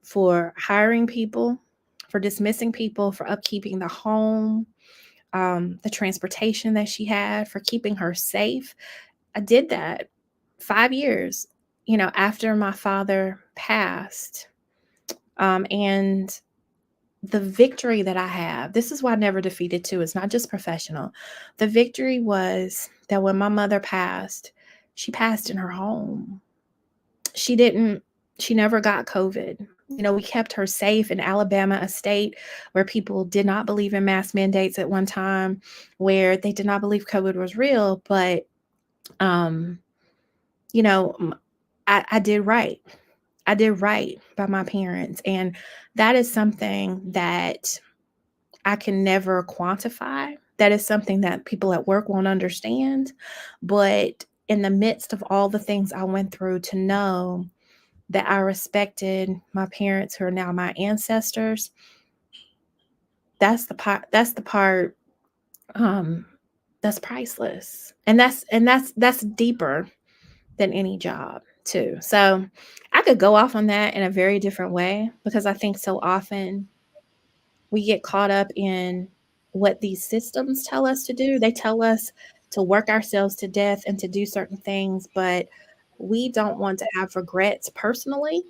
for hiring people, for dismissing people, for upkeeping the home, the transportation that she had, for keeping her safe. I did that 5 years, after my father passed. And the victory that I have, this is why Never Defeated too. It's not just professional. The victory was that when my mother passed, she passed in her home. She never got COVID. We kept her safe in Alabama, a state where people did not believe in mask mandates at one time, where they did not believe COVID was real. But, um, I did right. I did right by my parents. And that is something that I can never quantify. That is something that people at work won't understand. But in the midst of all the things I went through, to know that I respected my parents who are now my ancestors, that's the part that's priceless. And that's deeper than any job too. So I could go off on that in a very different way, because I think so often we get caught up in what these systems tell us to do. They tell us to work ourselves to death and to do certain things, but we don't want to have regrets personally.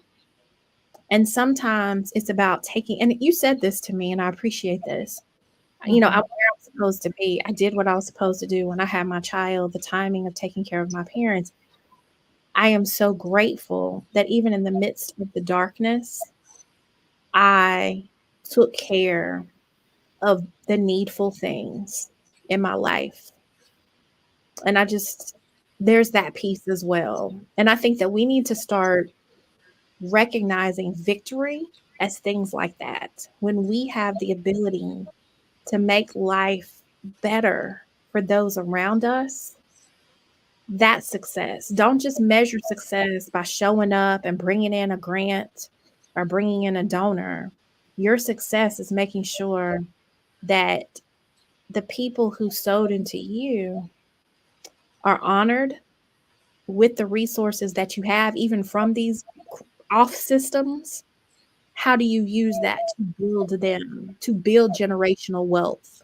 And sometimes it's about taking, and you said this to me, and I appreciate this. I'm where I'm supposed to be. I did what I was supposed to do when I had my child, the timing of taking care of my parents. I am so grateful that even in the midst of the darkness, I took care of the needful things in my life. And there's that piece as well. And I think that we need to start recognizing victory as things like that. When we have the ability to make life better for those around us, that's success. Don't just measure success by showing up and bringing in a grant or bringing in a donor. Your success is making sure that the people who sowed into you are honored with the resources that you have, even from these off systems. How do you use that to build them, to build generational wealth,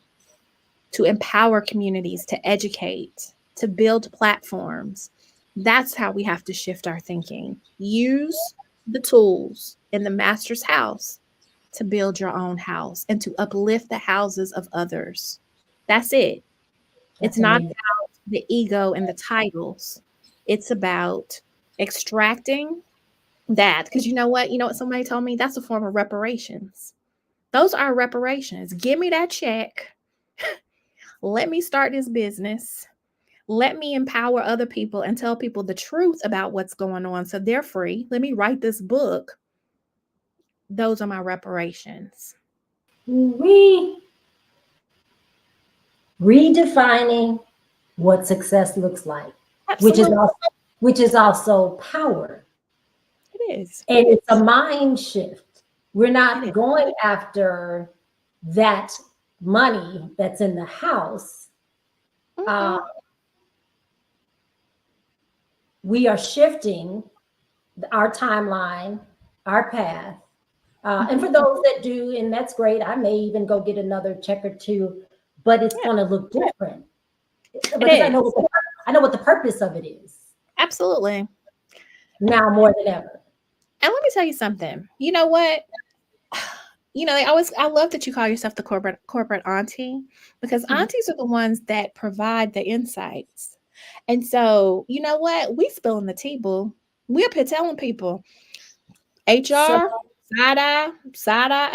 to empower communities, to educate, to build platforms? That's how we have to shift our thinking. Use the tools in the master's house to build your own house and to uplift the houses of others. That's it. It's That's not amazing. about the ego and the titles. It's about extracting that. Because you know what? You know what somebody told me? That's a form of reparations. Those are reparations. Give me that check. Let me start this business. Let me empower other people and tell people the truth about what's going on so they're free. Let me write this book. Those are my reparations. We redefining what success looks like, which is Absolutely. also, which is also power. It is. And it's a mind shift. We're It is. not going after that money that's in the house. Mm-hmm. We are shifting our timeline, our path. And Mm-hmm. for those that do, and that's great, I may even go get another check or two, but it's Yeah, going to look different it because is. I know what the purpose of it is Absolutely. now more than ever. And let me tell you something. You know what? I love that you call yourself the corporate auntie, because Mhm. aunties are the ones that provide the insights. And so, you know what? We spilling the tea, boo. We up here telling people So HR, side eye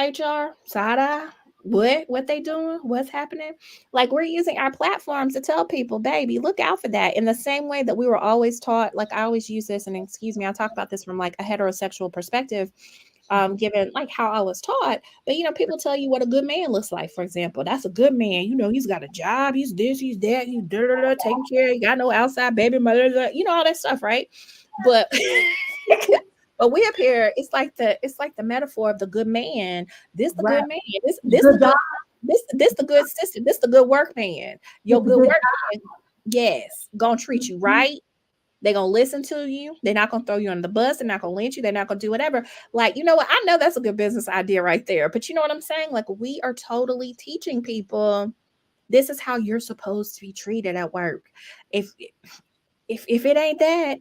HR, side eye. What they doing? What's happening? Like, we're using our platforms to tell people, baby, look out for that. In the same way that we were always taught, like I always use this, and excuse me, I talk about this from like a heterosexual perspective. given like how I was taught. But people tell you what a good man looks like. For example, that's a good man. He's got a job, he's this, he's that, he's taking care, he got no outside baby mother, all that stuff, right? But but we up here, it's like the metaphor of the good man. This the Right. good man. This the Good good job. this the good sister. This the good work man. Your It's a good good work man, yes, gonna treat you job. right. They're gonna listen to you. They're not gonna throw you on the bus. They're not gonna lynch you. They're not gonna do whatever. Like, you know what? I know that's a good business idea right there. But you know what I'm saying? Like, we are totally teaching people this is how you're supposed to be treated at work. If if it ain't that,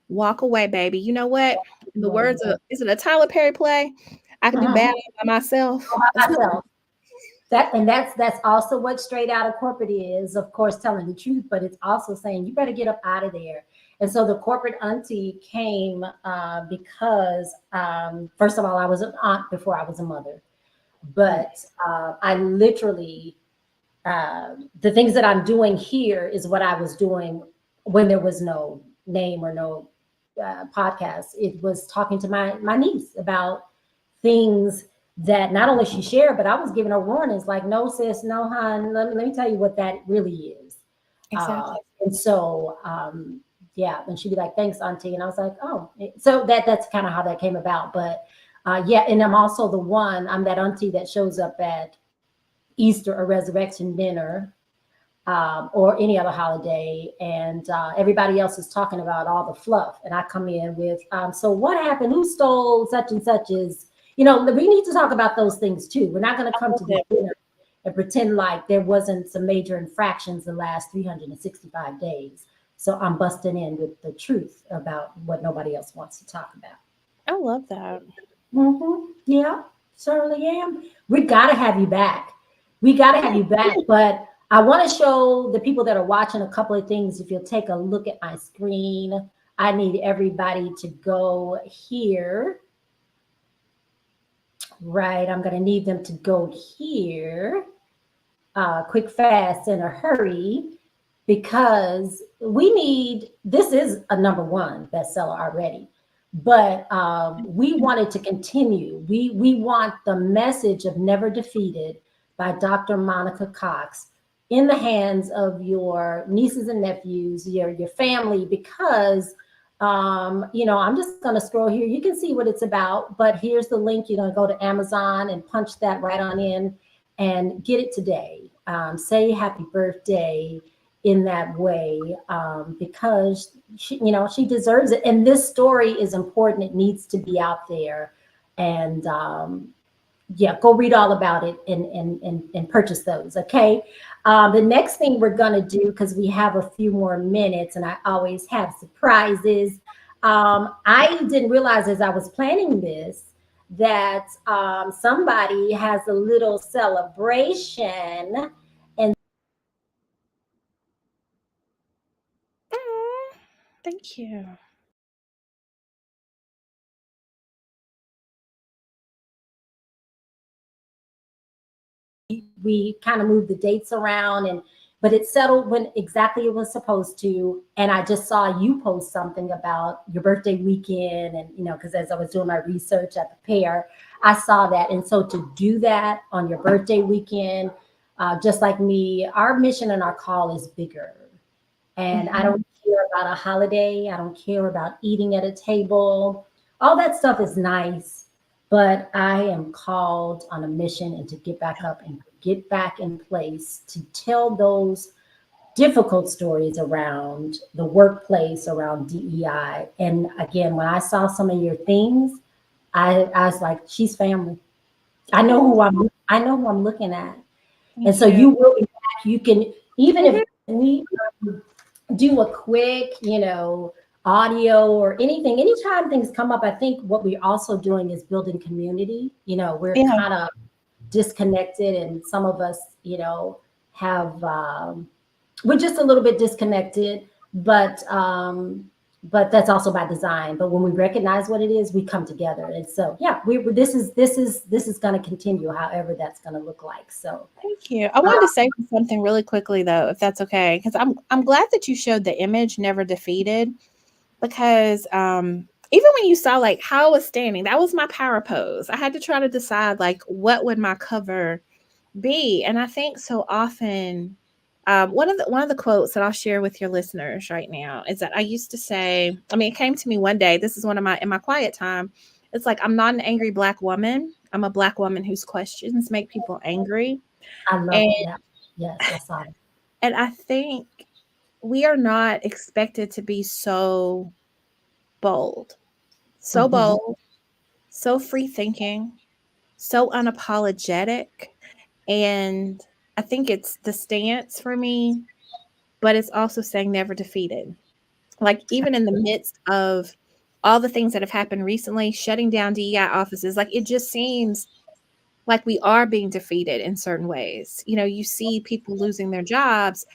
walk away, baby. You know what? In the words of, is it a Tyler Perry play? I can do Uh-huh. bad by myself. All by myself. That's also what straight out of corporate is, of course, telling the truth, but it's also saying you better get up out of there. And so the corporate auntie came because first of all, I was an aunt before I was a mother, but I literally the things that I'm doing here is what I was doing when there was no name or no podcast. It was talking to my niece about things that not only she shared, but I was giving her warnings like, no, sis, no, hon, let me tell you what that really is. Exactly. And so, yeah, and she'd be like, thanks, auntie. And I was like, oh, so that's kind of how that came about. But yeah, and I'm also I'm that auntie that shows up at Easter or resurrection dinner or any other holiday, and everybody else is talking about all the fluff, and I come in with, so what happened? Who stole such and such? We need to talk about those things too. We're not going to come to the dinner and pretend like there wasn't some major infractions the last 365 days. So I'm busting in with the truth about what nobody else wants to talk about. I love that. Yeah, certainly am. We got to have you back. We got to have you back. But I want to show the people that are watching a couple of things. If you'll take a look at my screen, I need everybody to go here. Right. I'm going to need them to go here. Quick, fast, in a hurry, because this is a number one bestseller already, but we want it to continue. We want the message of Never Defeated by Dr. Monica Cox in the hands of your nieces and nephews, your family, because I'm just going to scroll here. You can see what it's about, but here's the link. You're going to go to Amazon and punch that right on in and get it today. Say happy birthday in that way, because she deserves it. And this story is important. It needs to be out there. And yeah, go read all about it and purchase those. Okay. The next thing we're going to do, because we have a few more minutes and I always have surprises. I didn't realize as I was planning this that somebody has a little celebration. And Aw, thank you. we kind of moved the dates around, but it settled when exactly it was supposed to. And I just saw you post something about your birthday weekend, and because as I was doing my research at the pair, I saw that. And so to do that on your birthday weekend, just like me, our mission and our call is bigger. And I don't care about a holiday. I don't care about eating at a table. All that stuff is nice, but I am called on a mission and to get back up and get back in place to tell those difficult stories around the workplace, around DEI. And again, when I saw some of your things, I was like, she's family. I know who I'm looking at. And Thank so you. you will be back. You can, even if we do a quick, audio or anything, anytime things come up, I think what we're also doing is building community. We're Yeah. kind of disconnected, and some of us, have, we're just a little bit disconnected, but that's also by design. But when we recognize what it is, we come together. And so, yeah, this is going to continue, however that's going to look like. So Thank you. I wanted to say something really quickly though, if that's okay, because I'm glad that you showed the image Never Defeated, because even when you saw like how I was standing, that was my power pose. I had to try to decide like what would my cover be. And I think so often, one of the quotes that I'll share with your listeners right now is that I used to say, I mean, it came to me one day. This is one of my in my quiet time. It's like, I'm not an angry Black woman. I'm a Black woman whose questions make people angry. I love And that. Yes, I saw it. I think we are not expected to be bold, so Hmm. bold, so free thinking, so unapologetic. And I think it's the stance for me, but it's also saying never defeated. Like, even in the midst of all the things that have happened recently, shutting down DEI offices, like, it just seems like we are being defeated in certain ways. You know, you see people losing their jobs,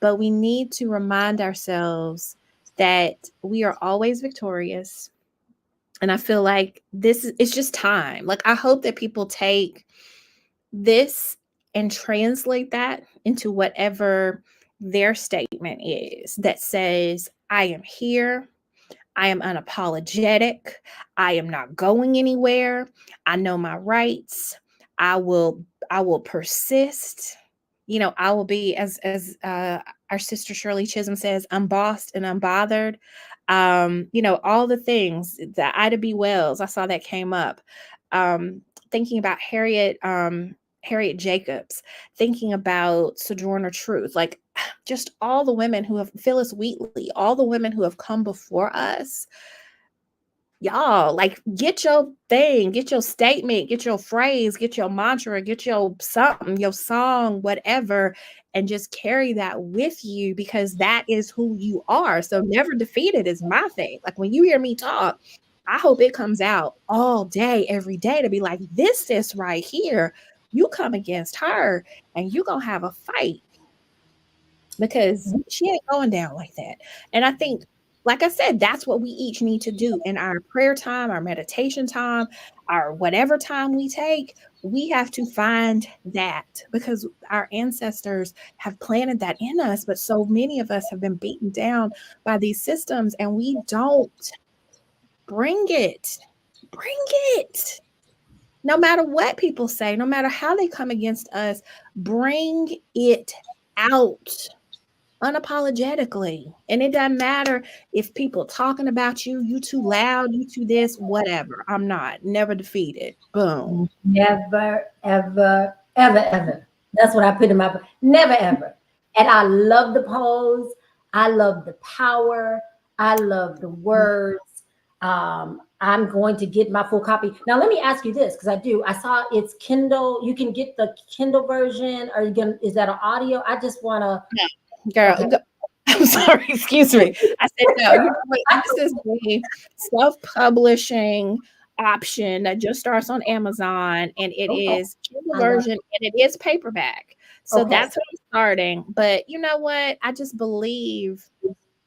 but we need to remind ourselves that we are always victorious. And I feel like it's just time. Like, I hope that people take this and translate that into whatever their statement is that says, I am here. I am unapologetic. I am not going anywhere. I know my rights. I will I will persist. You know, I will be, as our sister Shirley Chisholm says, unbossed and unbothered. You know, all the things that Ida B. Wells, I saw that came up. Um, Thinking about Harriet Jacobs, thinking about Sojourner Truth, like just all the women who have, Phyllis Wheatley, all the women who have come before us. Y'all, like, get your thing, get your statement, get your phrase, get your mantra, get your something, your song, whatever, and just carry that with you, because that is who you are. So never defeated is my thing. Like, when you hear me talk, I hope it comes out all day, every day, to be like, this sis right here, you come against her and you gonna have a fight, because she ain't going down like that. And I think, like I said, that's what we each need to do in our prayer time, our meditation time, our whatever time we take. We have to find that, because our ancestors have planted that in us. But so many of us have been beaten down by these systems, and we don't bring it. Bring it. No matter what people say, no matter how they come against us, bring it out unapologetically. And it doesn't matter if people talking about you, you too loud, you too this, whatever. I'm not. Never defeated. Boom. Never, ever, ever, ever. That's what I put in my book. Never, ever. And I love the pose. I love the power. I love the words. I'm going to get my full copy. Now, let me ask you this, because I do. I saw it's Kindle. You can get the Kindle version. Are you going to, is that an audio? I just want to, Girl, okay. I'm sorry, excuse me. I said no. You know what? This is the self-publishing option that just starts on Amazon, and it Okay. is Kindle I love, version, and it is paperback. So okay. that's what I'm starting. But you know what? I just believe,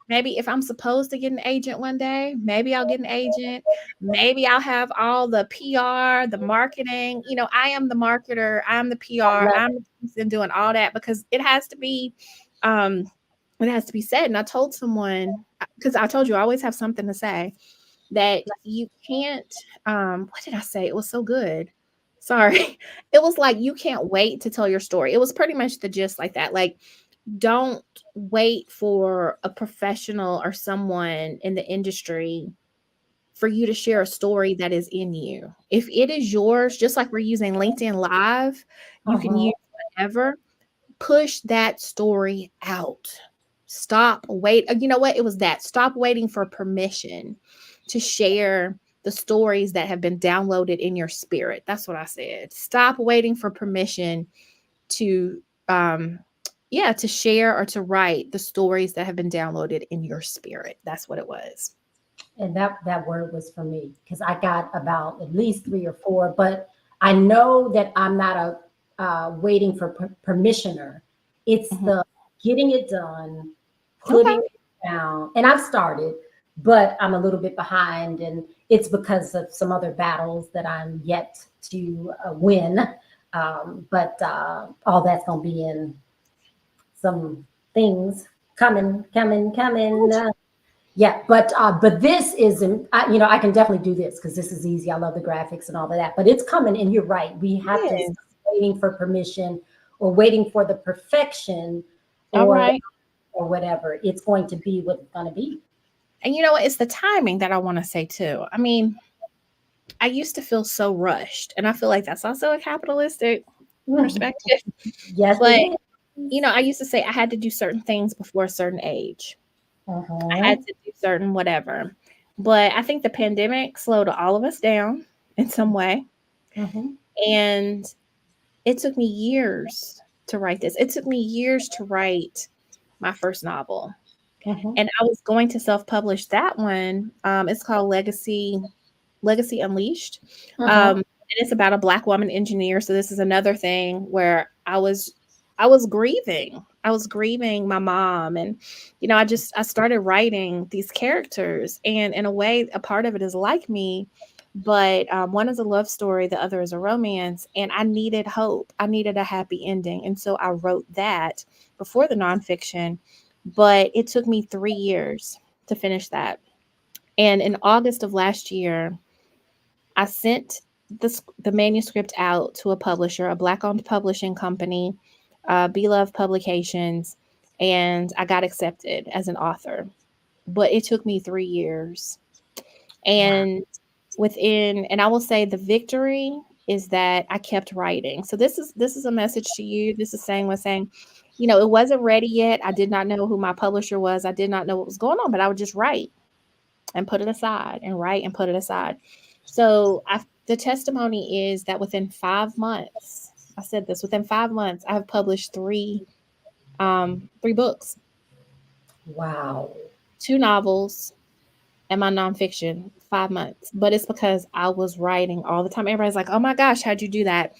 maybe if I'm supposed to get an agent one day, maybe I'll get an agent. Maybe I'll have all the PR, the marketing. You know, I am the marketer, I'm the I PR, love I'm the person doing all that, because um it has to be said. And I told someone, because I told you I always have something to say, that you can't, what did I say? It was so good. Sorry. It was like, you can't wait to tell your story. It was pretty much the gist like that. Like, don't wait for a professional or someone in the industry for you to share a story that is in you. If it is yours, just like we're using LinkedIn Live, you can uh-huh. use whatever, push that story out. Stop wait. You know what? It was that. Stop waiting for permission to share the stories that have been downloaded in your spirit. That's what I said. Stop waiting for permission to yeah, to share or to write the stories that have been downloaded in your spirit. That's what it was. And that word was for me, because I got about at least three or four, but I know that I'm not a waiting for permissioner. It's Mhm. the getting it done, Okay. putting it down, and I've started, but I'm a little bit behind, and it's because of some other battles that I'm yet to win. But all that's going to be in some things coming, coming, coming. Yeah, but this isn't. I can definitely do this because this is easy. I love the graphics and all of that. But it's coming, and you're right. We have to stop Yes. waiting for permission or waiting for the perfection, All or right. or whatever. It's going to be what it's going to be. And you know what? It's the timing that I want to say too. I mean, I used to feel so rushed, and I feel like that's also a capitalistic perspective. Yes, it But is. I used to say I had to do certain things before a certain age. I had Uh-huh. to do certain whatever. But I think the pandemic slowed all of us down in some way. Uh-huh. And it took me years to write this. It took me years to write my first novel. Uh-huh. And I was going to self-publish that one. It's called Legacy Unleashed. Uh-huh. And it's about a Black woman engineer. So this is another thing where I was grieving. I was grieving my mom, and I started writing these characters, and in a way, a part of it is like me, but one is a love story, the other is a romance, and I needed hope. I needed a happy ending, and so I wrote that before the nonfiction. But it took me 3 years to finish that. And in August of last year, I sent the manuscript out to a publisher, a Black-owned publishing company, Beloved Publications, and I got accepted as an author. But it took me 3 years. Wow. And and I will say the victory is that I kept writing. So this is a message to you. This is saying, it wasn't ready yet. I did not know who my publisher was. I did not know what was going on, but I would just write and put it aside and write and put it aside. So the testimony is that within 5 months, I said this, within 5 months, I have published three books, Wow. two novels, and my nonfiction, 5 months. But it's because I was writing all the time. Everybody's like, oh my gosh, how'd you do that?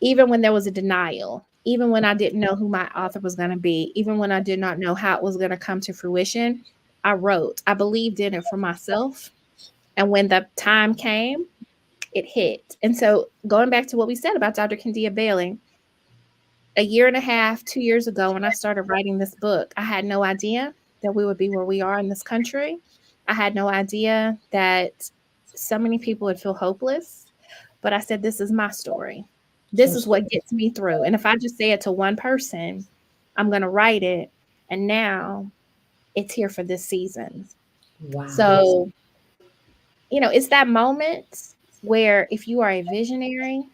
Even when there was a denial, even when I didn't know who my author was going to be, even when I did not know how it was going to come to fruition, I wrote. I believed in it for myself. And when the time came, it hit. And so going back to what we said about Dr. Kendia Bailey, a year and a half, 2 years ago, when I started writing this book, I had no idea that we would be where we are in this country. I had no idea that so many people would feel hopeless. But I said, this is my story. This So is what gets me through. And if I just say it to one person, I'm going to write it. And now it's here for this season. wow. So, it's that moment where if you are a visionary,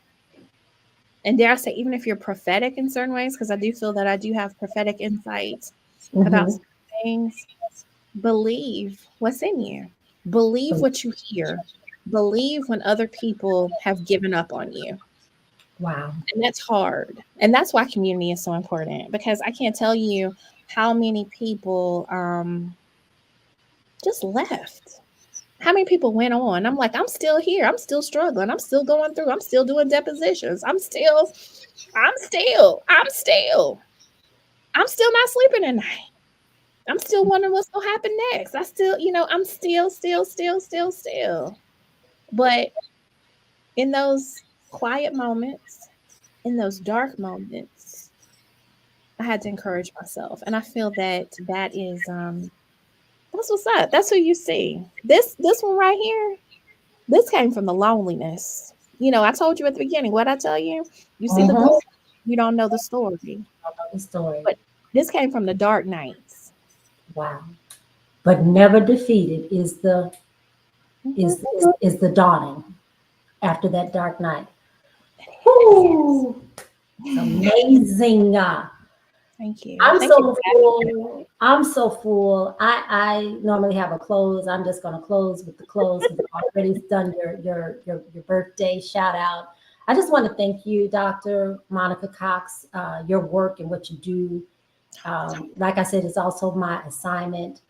and dare I say, even if you're prophetic in certain ways, because I do feel that I do have prophetic insights about Mm-hmm. certain things, believe what's in you. Believe what you hear. Believe when other people have given up on you. Wow. And that's hard. And that's why community is so important, because I can't tell you how many people just left. How many people went on? I'm like, I'm still here. I'm still struggling. I'm still going through. I'm still doing depositions. I'm still not sleeping at night. I'm still wondering what's gonna happen next. I still, I'm still. But in those quiet moments, in those dark moments, I had to encourage myself. And I feel that that is that's what's up. That's who you see. This one right here, this came from the loneliness. I told you at the beginning, what I tell you? You see the Uh-huh. glory, you don't know the story. I love the story. But this came from the dark nights. Wow. But never defeated Mhm. is the dawning after that dark night. Yes. Whoo! It's amazing. Thank you. I'm Thank you so for having me. full. I'm so full. I normally have a close. I'm just gonna close with the close because I've already done your birthday shout out. I just want to thank you, Dr. Monica Cox, your work and what you do. Like I said, it's also my assignment.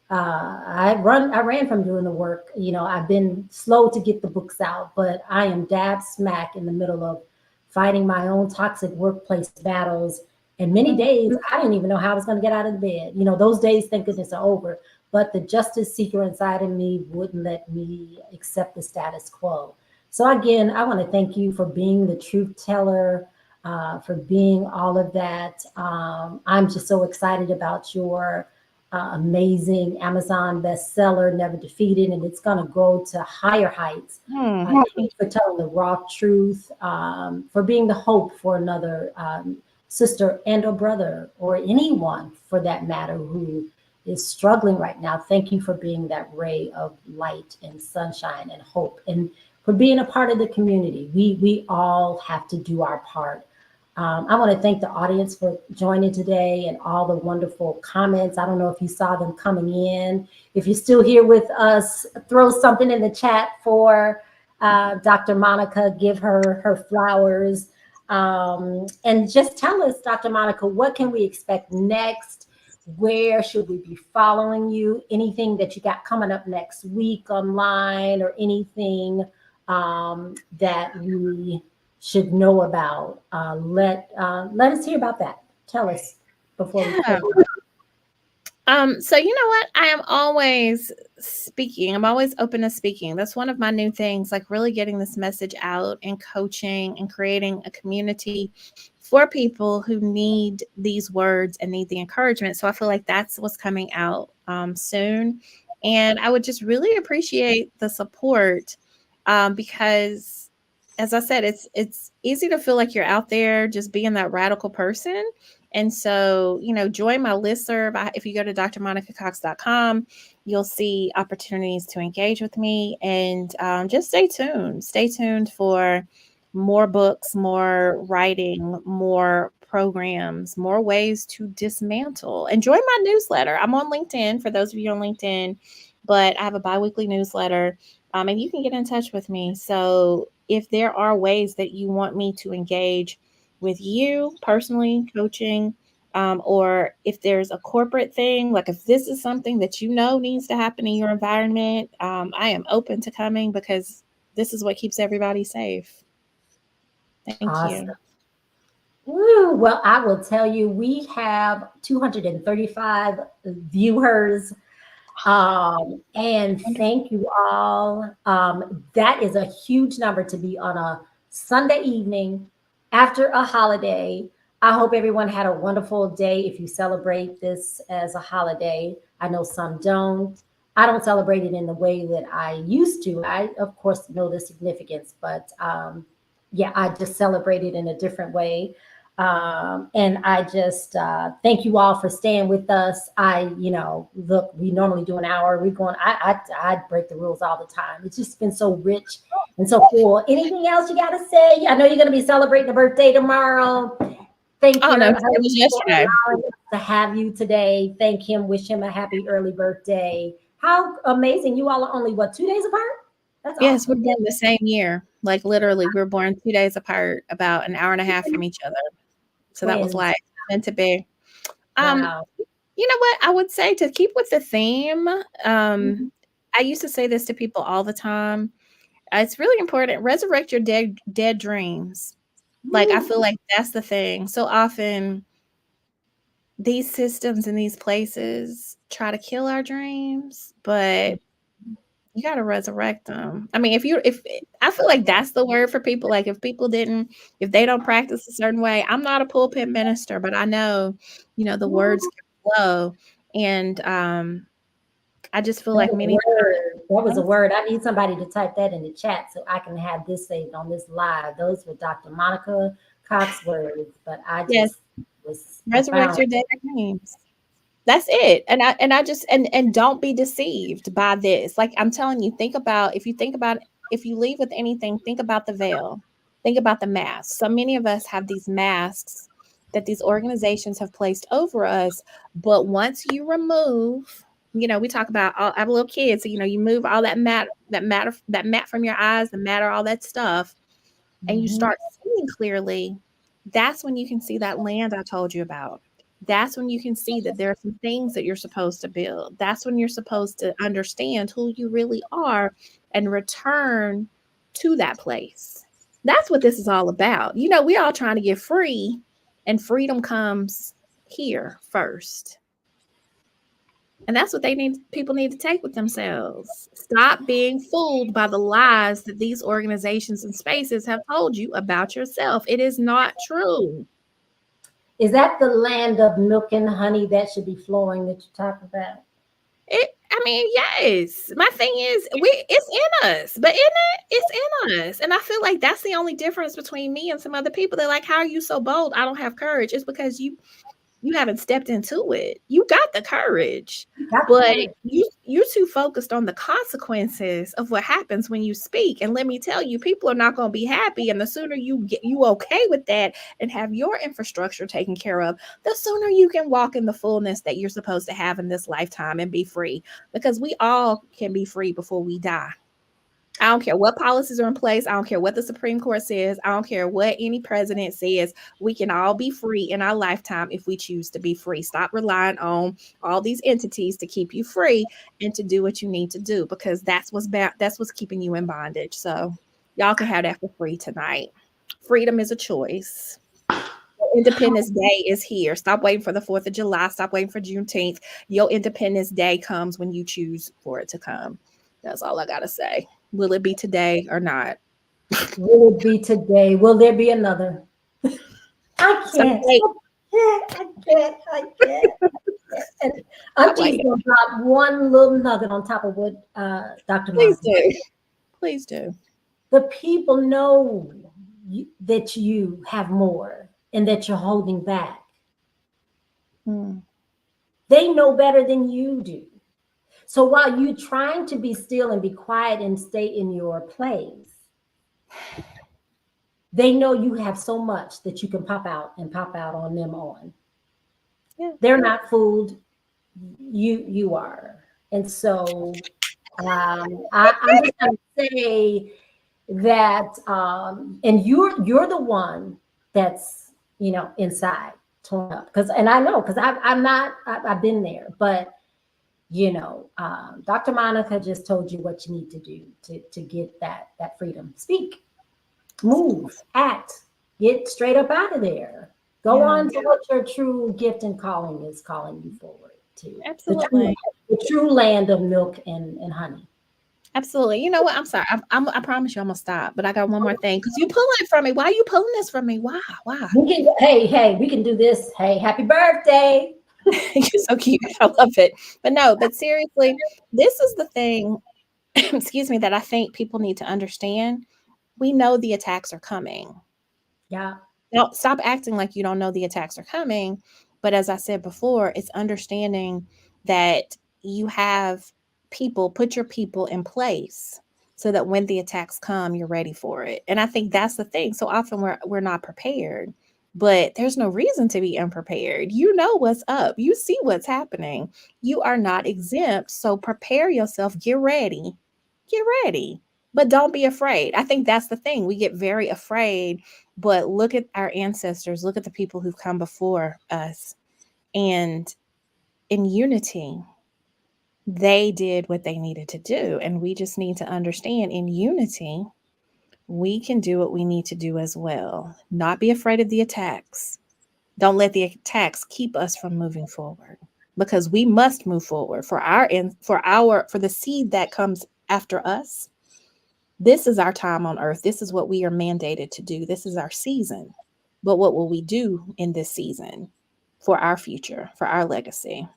I ran from doing the work. I've been slow to get the books out, but I am dab smack in the middle of fighting my own toxic workplace battles. And many Mhm. days I didn't even know how I was going to get out of the bed. Those days, thank goodness, are over. But the justice seeker inside of me wouldn't let me accept the status quo. So again, I want to thank you for being the truth teller, for being all of that. I'm just so excited about your amazing Amazon bestseller, Never Defeated, and it's going to go to higher heights. Hmm. Thank you for telling the raw truth, for being the hope for another sister and or brother, or anyone for that matter who is struggling right now. Thank you for being that ray of light and sunshine and hope, and for being a part of the community. We all have to do our part. I want to thank the audience for joining today and all the wonderful comments. I don't know if you saw them coming in. If you're still here with us, throw something in the chat for Dr. Monica. Give her her flowers. And just tell us, Dr. Monica, what can we expect next? Where should we be following you? Anything that you got coming up next week online, or anything that we should know about? Let us hear about that. Tell us before we Yeah. close out. So you know what? I am always speaking. I'm always open to speaking. That's one of my new things, like really getting this message out and coaching and creating a community for people who need these words and need the encouragement. So I feel like that's what's coming out soon. And I would just really appreciate the support, because as I said, it's easy to feel like you're out there just being that radical person. And so, join my listserv. If you go to drmonicacox.com, you'll see opportunities to engage with me, and just stay tuned. Stay tuned for more books, more writing, more programs, more ways to dismantle. And join my newsletter. I'm on LinkedIn for those of you on LinkedIn, but I have a biweekly newsletter, and you can get in touch with me. So if there are ways that you want me to engage with you personally, coaching, or if there's a corporate thing, like if this is something that needs to happen in your environment, I am open to coming, because this is what keeps everybody safe. Thank Awesome. you. Woo. Well, I will tell you, we have 235 viewers. And thank you all. That is a huge number to be on a Sunday evening after a holiday. I hope everyone had a wonderful day if you celebrate this as a holiday. I know some don't. I don't celebrate it in the way that I used to. I, of course, know the significance, but yeah, I just celebrate it in a different way. And I just thank you all for staying with us. Look, we normally do an hour. I break the rules all the time. It's just been so rich and so cool. Anything else you got to say? I know you're going to be celebrating a birthday tomorrow. Thank Oh your no, it husband was for yesterday. allowing us to have you today. Thank him. Wish him a happy early birthday. How amazing. You all are only, what, 2 days apart? That's Yes, we're awesome. born the same year. Like literally, we're born 2 days apart, about an hour and a half from each other. So that was Twins. like meant to be. Um, Wow. you know what? I would say, to keep with the theme, Mhm. I used to say this to people all the time. It's really important. Resurrect your dead dreams. Like, I feel like that's the thing. So often these systems and these places try to kill our dreams, but you got to resurrect them. I mean, if I feel like that's the word for people. Like, if they don't practice a certain way, I'm not a pulpit minister, but I know, the words can flow. And I just feel That like was a many word. That was a times, word. I need somebody to type that in the chat so I can have this saved on this live. Those were Dr. Monica Cox words, but I yes, just was resurrect profound. your dead dreams. That's it. And I just and don't be deceived by this. Like, I'm telling you, if you leave with anything, think about the veil. Think about the mask. So many of us have these masks that these organizations have placed over us, but once you remove, we talk about I have a little kid, so you move all that mat from your eyes, the matter, all that stuff, and you Mhm. start seeing clearly. That's when you can see that land I told you about. That's when you can see that there are some things that you're supposed to build. That's when you're supposed to understand who you really are and return to that place. That's what this is all about. We all trying to get free, and freedom comes here first. And that's what people need to take with themselves. Stop being fooled by the lies that these organizations and spaces have told you about yourself. It is not true. Is that the land of milk and honey that should be flowing that you talk about? I mean, yes. My thing is, it's in us, but in it's in us, and I feel like that's the only difference between me and some other people. They're like, "How are you so bold?" I don't have courage. It's because you haven't stepped into it. You got the courage, Got the but courage. you're too focused on the consequences of what happens when you speak. And let me tell you, people are not going to be happy. And the sooner you get you okay with that and have your infrastructure taken care of, the sooner you can walk in the fullness that you're supposed to have in this lifetime and be free. Because we all can be free before we die. I don't care what policies are in place. I don't care what the Supreme Court says. I don't care what any president says. We can all be free in our lifetime if we choose to be free. Stop relying on all these entities to keep you free and to do what you need to do, because that's what's keeping you in bondage. So y'all can have that for free tonight. Freedom is a choice. Independence Day is here. Stop waiting for the 4th of July. Stop waiting for Juneteenth. Your Independence Day comes when you choose for it to come. That's all I got to say. Will it be today or not? Will it be today? Will there be another? I Stop can't. waiting. I can't. I can't. And Stop Auntie's waiting. gonna drop one little nugget on top of what Dr. Please Monica. do. Please do. The people know that you have more and that you're holding back. Hmm. They know better than you do. So while you're trying to be still and be quiet and stay in your place, they know you have so much that you can pop out on them on. Yeah. They're not fooled. You are. And so I'm just going to say that, and you're the one that's inside torn up, because and I know because I'm not I've been there, but Dr. Monica just told you what you need to do to get that freedom. Speak, move, act, get straight up out of there. Go Yeah. on to what your true gift and calling is calling you forward to. Absolutely. The true land of milk and honey. Absolutely. You know what? I'm sorry. I promise you I'm gonna stop. But I got one more thing. Because you pulling it from me. Why are you pulling this from me? Why? Why? Hey, we can do this. Hey, happy birthday. You're so cute. I love it. But no, but seriously, this is the thing, excuse me, that I think people need to understand. We know the attacks are coming. Yeah. Don't stop acting like you don't know the attacks are coming. But as I said before, it's understanding that you have people, put your people in place so that when the attacks come, you're ready for it. And I think that's the thing. So often we're not prepared, but there's no reason to be unprepared. You know what's up. You see what's happening. You are not exempt. So prepare yourself, get ready. Get ready. But don't be afraid. I think that's the thing. We get very afraid, but look at our ancestors, look at the people who've come before us. And in unity, they did what they needed to do. And we just need to understand in unity, we can do what we need to do as well. Not be afraid of the attacks. Don't let the attacks keep us from moving forward, because we must move forward for the seed that comes after us. This is our time on earth. This is what we are mandated to do. This is our season. But what will we do in this season for our future, for our legacy?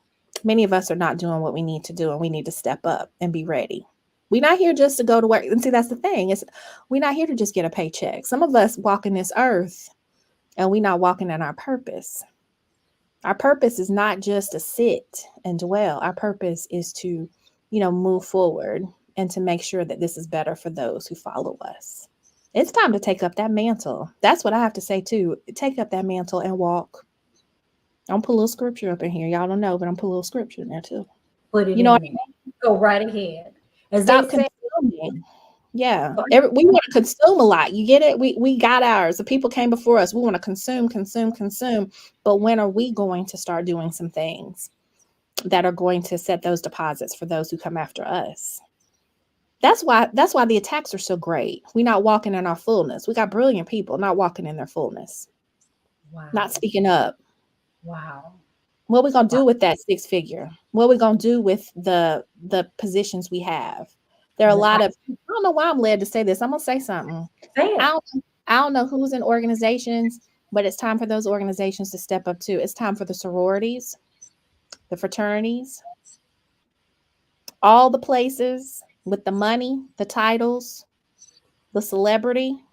Many of us are not doing what we need to do, and we need to step up and be ready. We're not here just to go to work. And see, that's the thing. We're not here to just get a paycheck. Some of us walk in this earth and we're not walking in our purpose. Our purpose is not just to sit and dwell. Our purpose is to, move forward and to make sure that this is better for those who follow us. It's time to take up that mantle. That's what I have to say too. Take up that mantle and walk. I'm put a little scripture up in here. Y'all don't know, but I'm put a little scripture in there too. Put it You know in what there. I mean? Go right ahead. As they Stop say, consuming. Yeah. We want to consume a lot. You get it? We got ours. The people came before us. We want to consume, consume, consume. But when are we going to start doing some things that are going to set those deposits for those who come after us? That's why the attacks are so great. We're not walking in our fullness. We got brilliant people not walking in their fullness, wow, not speaking up. wow. What we gonna do with that 6-figure? What we gonna do with the positions we have? There are a lot of, I don't know why I'm led to say this. I'm gonna say something. Say I it. don't I don't know who's in organizations, But it's time for those organizations to step up too. It's time for the sororities, the fraternities, all the places with the money, the titles, the celebrity,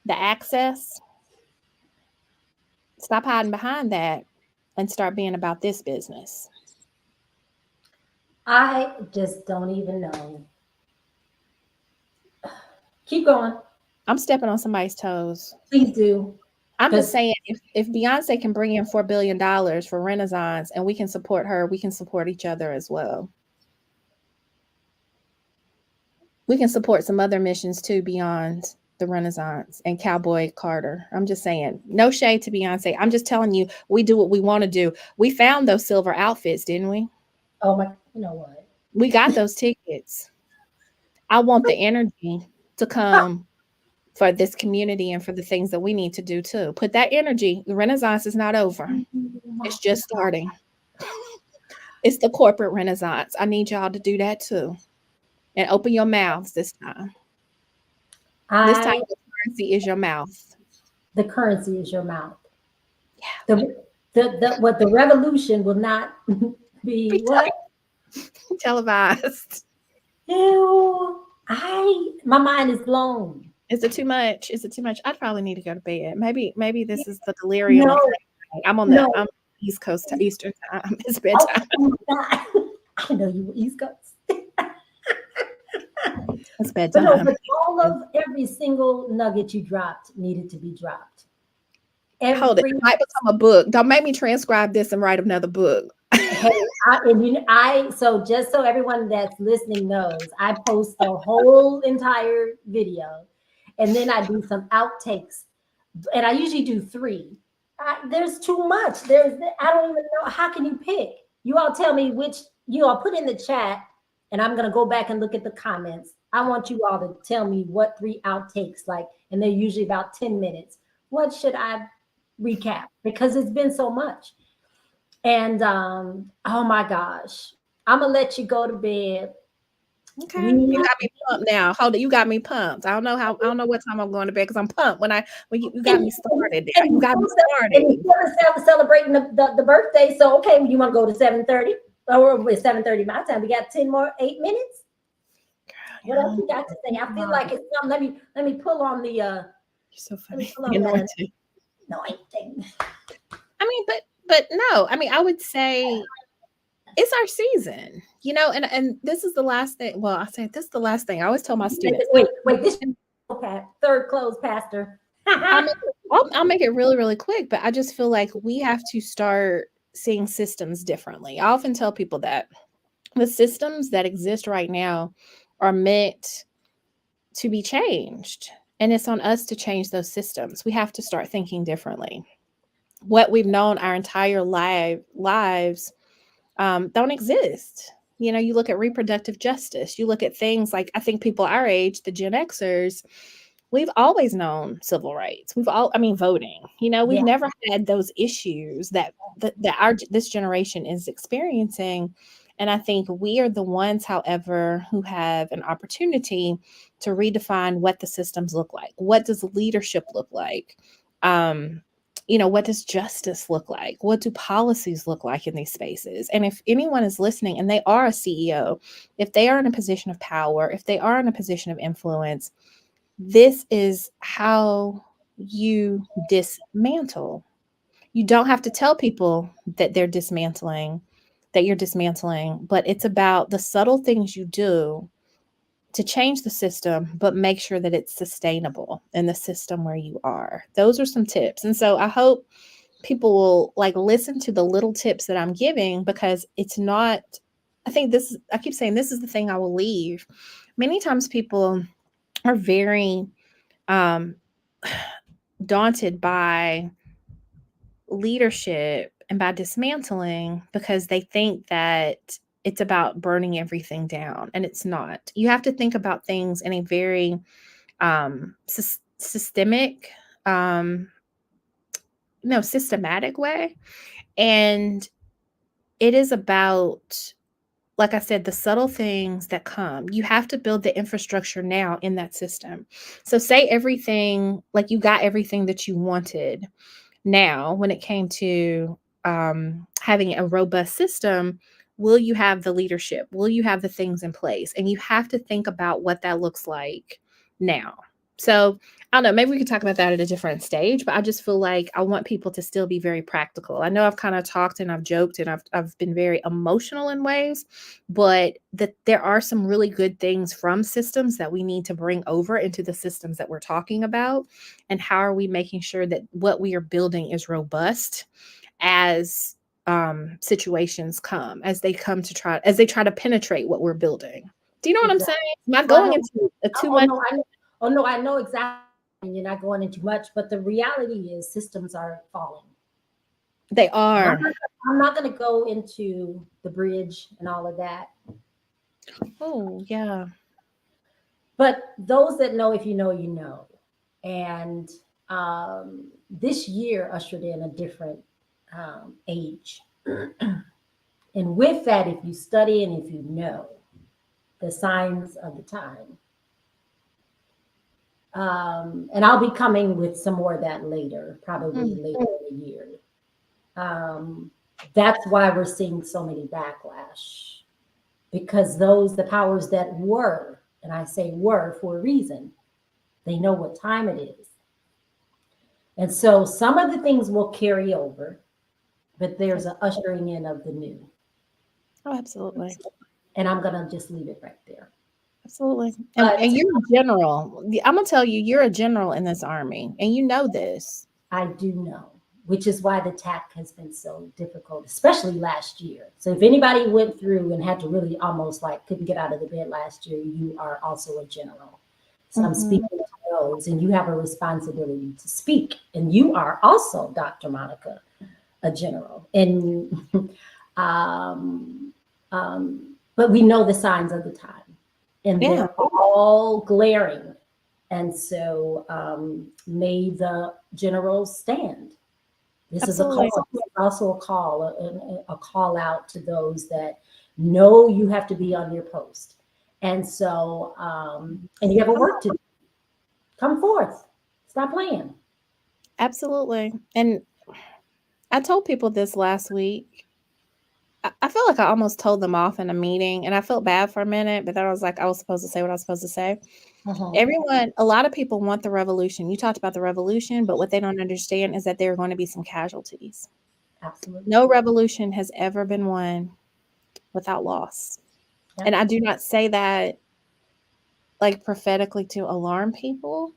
the access. Stop hiding behind that and start being about this business. I just don't even know. Keep going. I'm stepping on somebody's toes. Please do. I'm just 'Cause saying, if Beyonce can bring in $4 billion for Renaissance and we can support her, we can support each other as well. We can support some other missions too beyond the Renaissance and Cowboy Carter. I'm just saying, no shade to Beyonce. I'm just telling you, we do what we want to do. We found those silver outfits, didn't we? oh my, you know what? We got those tickets. I want the energy to come for this community and for the things that we need to do too. Put that energy. The Renaissance is not over. It's just starting. It's the corporate Renaissance. I need y'all to do that too. And open your mouths this time. This time the currency is your mouth. The currency is your mouth. Yeah. The revolution will not be what? Televised. Ew. My mind is blown. Is it too much? Is it too much? I'd probably need to go to bed. Maybe this is the delirium. No, I'm on no. I'm East Coast Eastern time. It's bedtime. I know you were East Coast. It's bedtime. But no, but all of every single nugget you dropped needed to be dropped. Hold it. It might become a book. Don't make me transcribe this and write another book. Hey, so just so everyone that's listening knows, I post a whole entire video, and then I do some outtakes, and I usually do 3. There's too much. I don't even know. How can you pick? You all tell me which. You all put in the chat, and I'm gonna go back and look at the comments. I want you all to tell me what 3 outtakes like, and they're usually about 10 minutes. What should I recap? Because it's been so much. And oh my gosh, I'm gonna let you go to bed. Okay, you got me pumped now. Hold it, you got me pumped. I don't know what time I'm going to bed because I'm pumped when you got me started. You got me started. And you're celebrating the birthday, so okay, you want to go to 7:30 or it's 7:30 my time? We got 8 minutes. What else you got to say? I feel like it's something. Let me pull on the. You're so funny. No, I ain't. I mean, but no, I mean, I would say it's our season, and this is the last thing. Well, I say this is the last thing. I always tell my students. Wait, this third close, Pastor. I'll make it really, really quick, but I just feel like we have to start seeing systems differently. I often tell people that the systems that exist right now are meant to be changed, and it's on us to change those systems. We have to start thinking differently. What we've known our entire lives don't exist. You look at reproductive justice, you look at things like, I think people our age, the Gen Xers, we've always known civil rights. Voting, we've never had those issues that this generation is experiencing. And I think we are the ones, however, who have an opportunity to redefine what the systems look like. What does leadership look like? What does justice look like? What do policies look like in these spaces? And if anyone is listening and they are a CEO, if they are in a position of power, if they are in a position of influence, this is how you dismantle. You don't have to tell people that you're dismantling, but it's about the subtle things you do to change the system, but make sure that it's sustainable in the system where you are. Those are some tips. And so I hope people will listen to the little tips that I'm giving, because it's not, I keep saying this is the thing I will leave. Many times people are very daunted by leadership and by dismantling because they think that it's about burning everything down, and it's not. You have to think about things in a very systemic, systematic way. And it is about like I said, the subtle things that come, you have to build the infrastructure now in that system. So say everything, like you got everything that you wanted now when it came to having a robust system. Will you have the leadership? Will you have the things in place? And you have to think about what that looks like now. So I don't know, maybe we could talk about that at a different stage, but I just feel like I want people to still be very practical. I know I've kind of talked and I've joked and I've been very emotional in ways, but that there are some really good things from systems that we need to bring over into the systems that we're talking about. And how are we making sure that what we are building is robust as situations come, as they try to penetrate what we're building. Do you know what I'm Exactly. saying? Am I So I going know. into a too Oh much? no, I know. Oh no, I know exactly. And you're not going into much, but the reality is systems are falling. They And are. I'm not going to go into the bridge and all of that. Oh, yeah. But those that know, if you know, you know. And this year ushered in a different age. And with that, if you study and if you know the signs of the time, and I'll be coming with some more of that later, probably Mm, later in the year. Um, that's why we're seeing so many backlash because the powers that were, and I say were for a reason, they know what time it is. And so some of the things will carry over, but there's an ushering in of the new. oh, absolutely. And I'm going to just leave it right there. Absolutely. But And you're a general. I'm gonna tell you, you're a general in this army, and you know this. I do know, which is why the tack has been so difficult, especially last year. So if anybody went through and had to really almost like couldn't get out of the bed last year, you are also a general. So I'm Mhm. speaking to those, and you have a responsibility to speak. And you are also, Dr. Monica, a general. And um, but we know the signs of the time, and Yeah, they're all glaring. And so may the generals stand. This is a call, absolutely. also a call out to those that know you have to be on your post. And so, and you have a Come work on. to do. Come forth. Stop playing. Absolutely. And I told people this last week. I feel like I almost told them off in a meeting, and I felt bad for a minute, but then I was like, I was supposed to say what I was supposed to say. Mhm. Everyone, a lot of people want the revolution. You talked about the revolution, but what they don't understand is that there are going to be some casualties. Absolutely. No revolution has ever been won without loss. And Yep. I do not say that like prophetically to alarm people.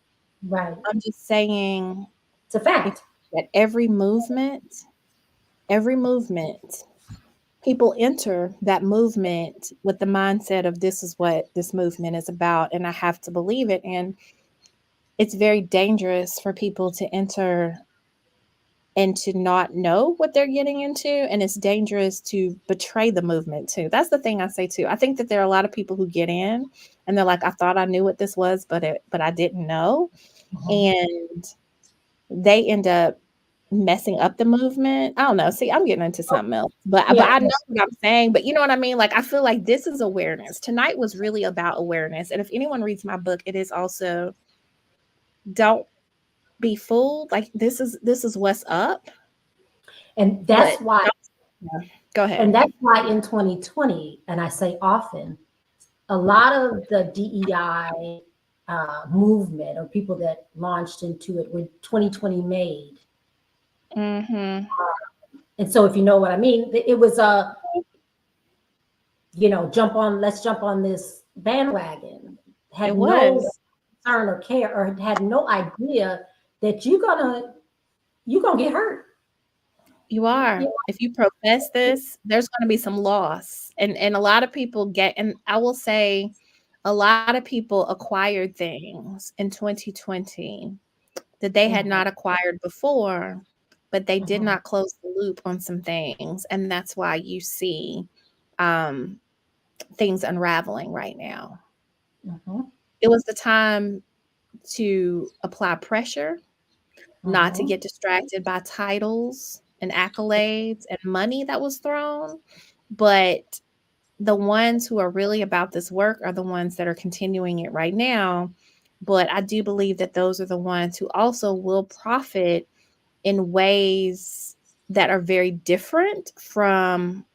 Right. I'm just saying It's a if fact. that every movement, people enter that movement with the mindset of this is what this movement is about, and I have to believe it. And it's very dangerous for people to enter and to not know what they're getting into. And it's dangerous to betray the movement too. That's the thing I say too. I think that there are a lot of people who get in and they're like, I thought I knew what this was, but I didn't know. Mhm. And they end up messing up the movement. I don't know. See, I'm getting into something else, but Yeah. I know what I'm saying. But you know what I mean? Like I feel like this is awareness. Tonight was really about awareness. And if anyone reads my book, it is also don't be fooled. Like this is what's up. And But that's why, yeah, go and ahead. that's why in 2020, and I say often, a lot of the DEI movement or people that launched into it were 2020 made. Mhm. And so, if you know what I mean, it was a, let's jump on this bandwagon. It Had no was. concern or care, or had no idea that you're gonna get hurt. You You are. If you profess this, there's gonna be some loss. And a lot of people get and I will say a lot of people acquired things in 2020 that they had Mhm, not acquired before, but they did mhm, not close the loop on some things. And that's why you see um, things unraveling right now. mhm, It was the time to apply pressure, not to mhm. get distracted by titles and accolades and money that was thrown, but the ones who are really about this work are the ones that are continuing it right now. But I do believe that those are the ones who also will profit in ways that are very different from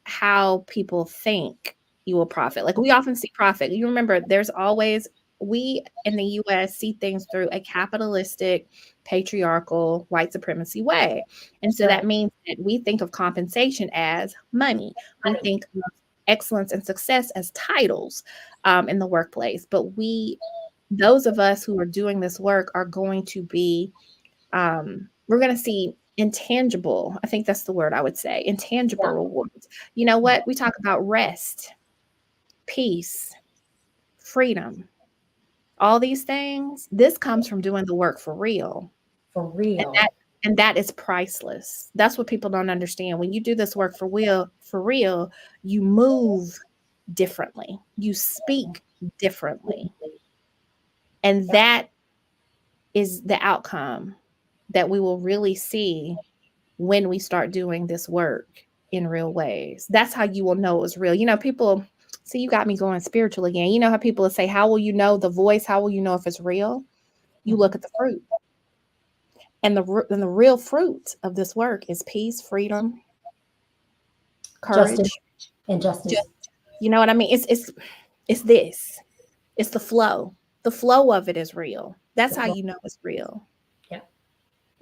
how people think you will profit. Like we often see profit. You remember, there's always, we in the US see things through a capitalistic, patriarchal, white supremacy way. And so that Right. means that we think of compensation as money. We think of excellence and success as titles in the workplace. But those of us who are doing this work are going to be, we're going to see intangible, I think that's the word I would say, intangible Yeah. rewards. You know what? We talk about rest, peace, freedom, all these things. This comes from doing the work for real. For And that real. and that is priceless. That's what people don't understand. When you do this work for real, you move differently. You speak differently. And Yep. that is the outcome that we will really see when we start doing this work in real ways. That's how you will know it's real. You know, people see, you got me going spiritual again. You know how people will say, how will you know the voice? How will you know if it's real? You look at the fruit. And the real fruit of this work is peace, freedom, Justice courage. and Just, justice. you know what I mean? It's this. It's the flow. The flow of it is real. That's The how flow. you know it's real. Yeah.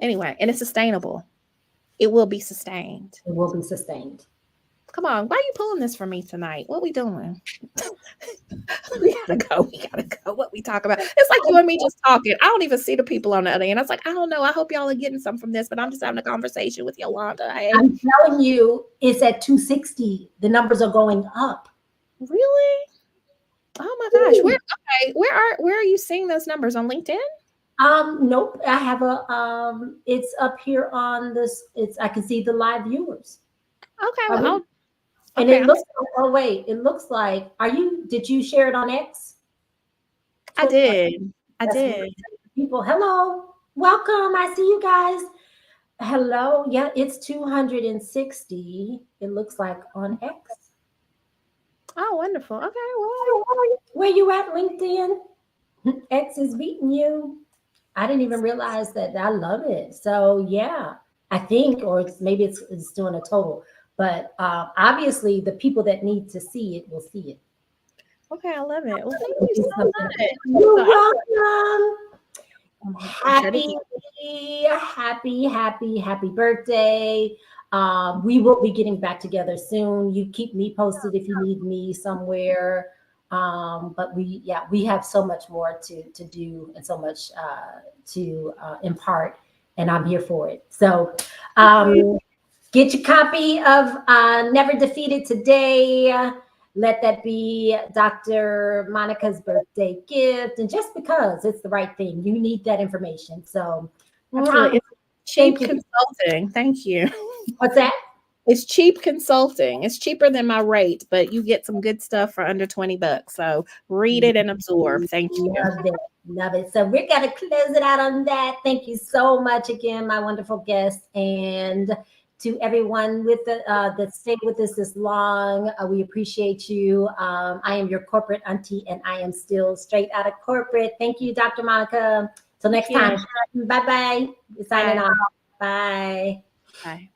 Anyway, and it's sustainable. It will be sustained. It will be sustained. Come on, why are you pulling this for me tonight? What we doing? We gotta go. We gotta go. What we talk about? It's like you and me just talking. I don't even see the people on the other end. I was like, I don't know. I hope y'all are getting some from this, but I'm just having a conversation with Yolanda. Hey, I'm telling you, it's at 260. The numbers are going up. really? Oh my gosh. Ooh. Where are you seeing those numbers on LinkedIn? Nope. I have a it's up here on this. It's I can see the live viewers. Okay, Are we? well, And okay. it looks like, oh wait, it looks like, did you share it on X? I did. I That's what did. people, hello, welcome. I see you guys. Hello. Yeah, it's 260. It looks like on X. Oh, wonderful. Okay, well, Where you at, LinkedIn? X is beating you. I didn't even realize that. I love it. So yeah, I think, or maybe it's doing a total, but obviously the people that need to see it will see it. okay, I love it. Well, thank you It'll be so something. much. You're So I'm welcome. gonna shut it Happy, happy birthday. We will be getting back together soon. You keep me posted if you need me somewhere. But we have so much more to do and so much to impart, and I'm here for it. So down. get your copy of Never Defeated today. Let that be Dr. Monica's birthday gift. And just because it's the right thing, you need that information. So, Absolutely. It's cheap thank you. consulting. Thank you. What's that? It's cheap consulting. It's cheaper than my rate, but you get some good stuff for under $20. So read it and absorb. Thank you. Love it. Love it. So we're going to close it out on that. Thank you so much again, my wonderful guests. And to everyone with that stayed with us this long, we appreciate you. I am your corporate auntie, and I am still straight out of corporate. Thank you, Dr. Monica. Till next time. Bye-bye. Signing Bye. off. Bye. Bye.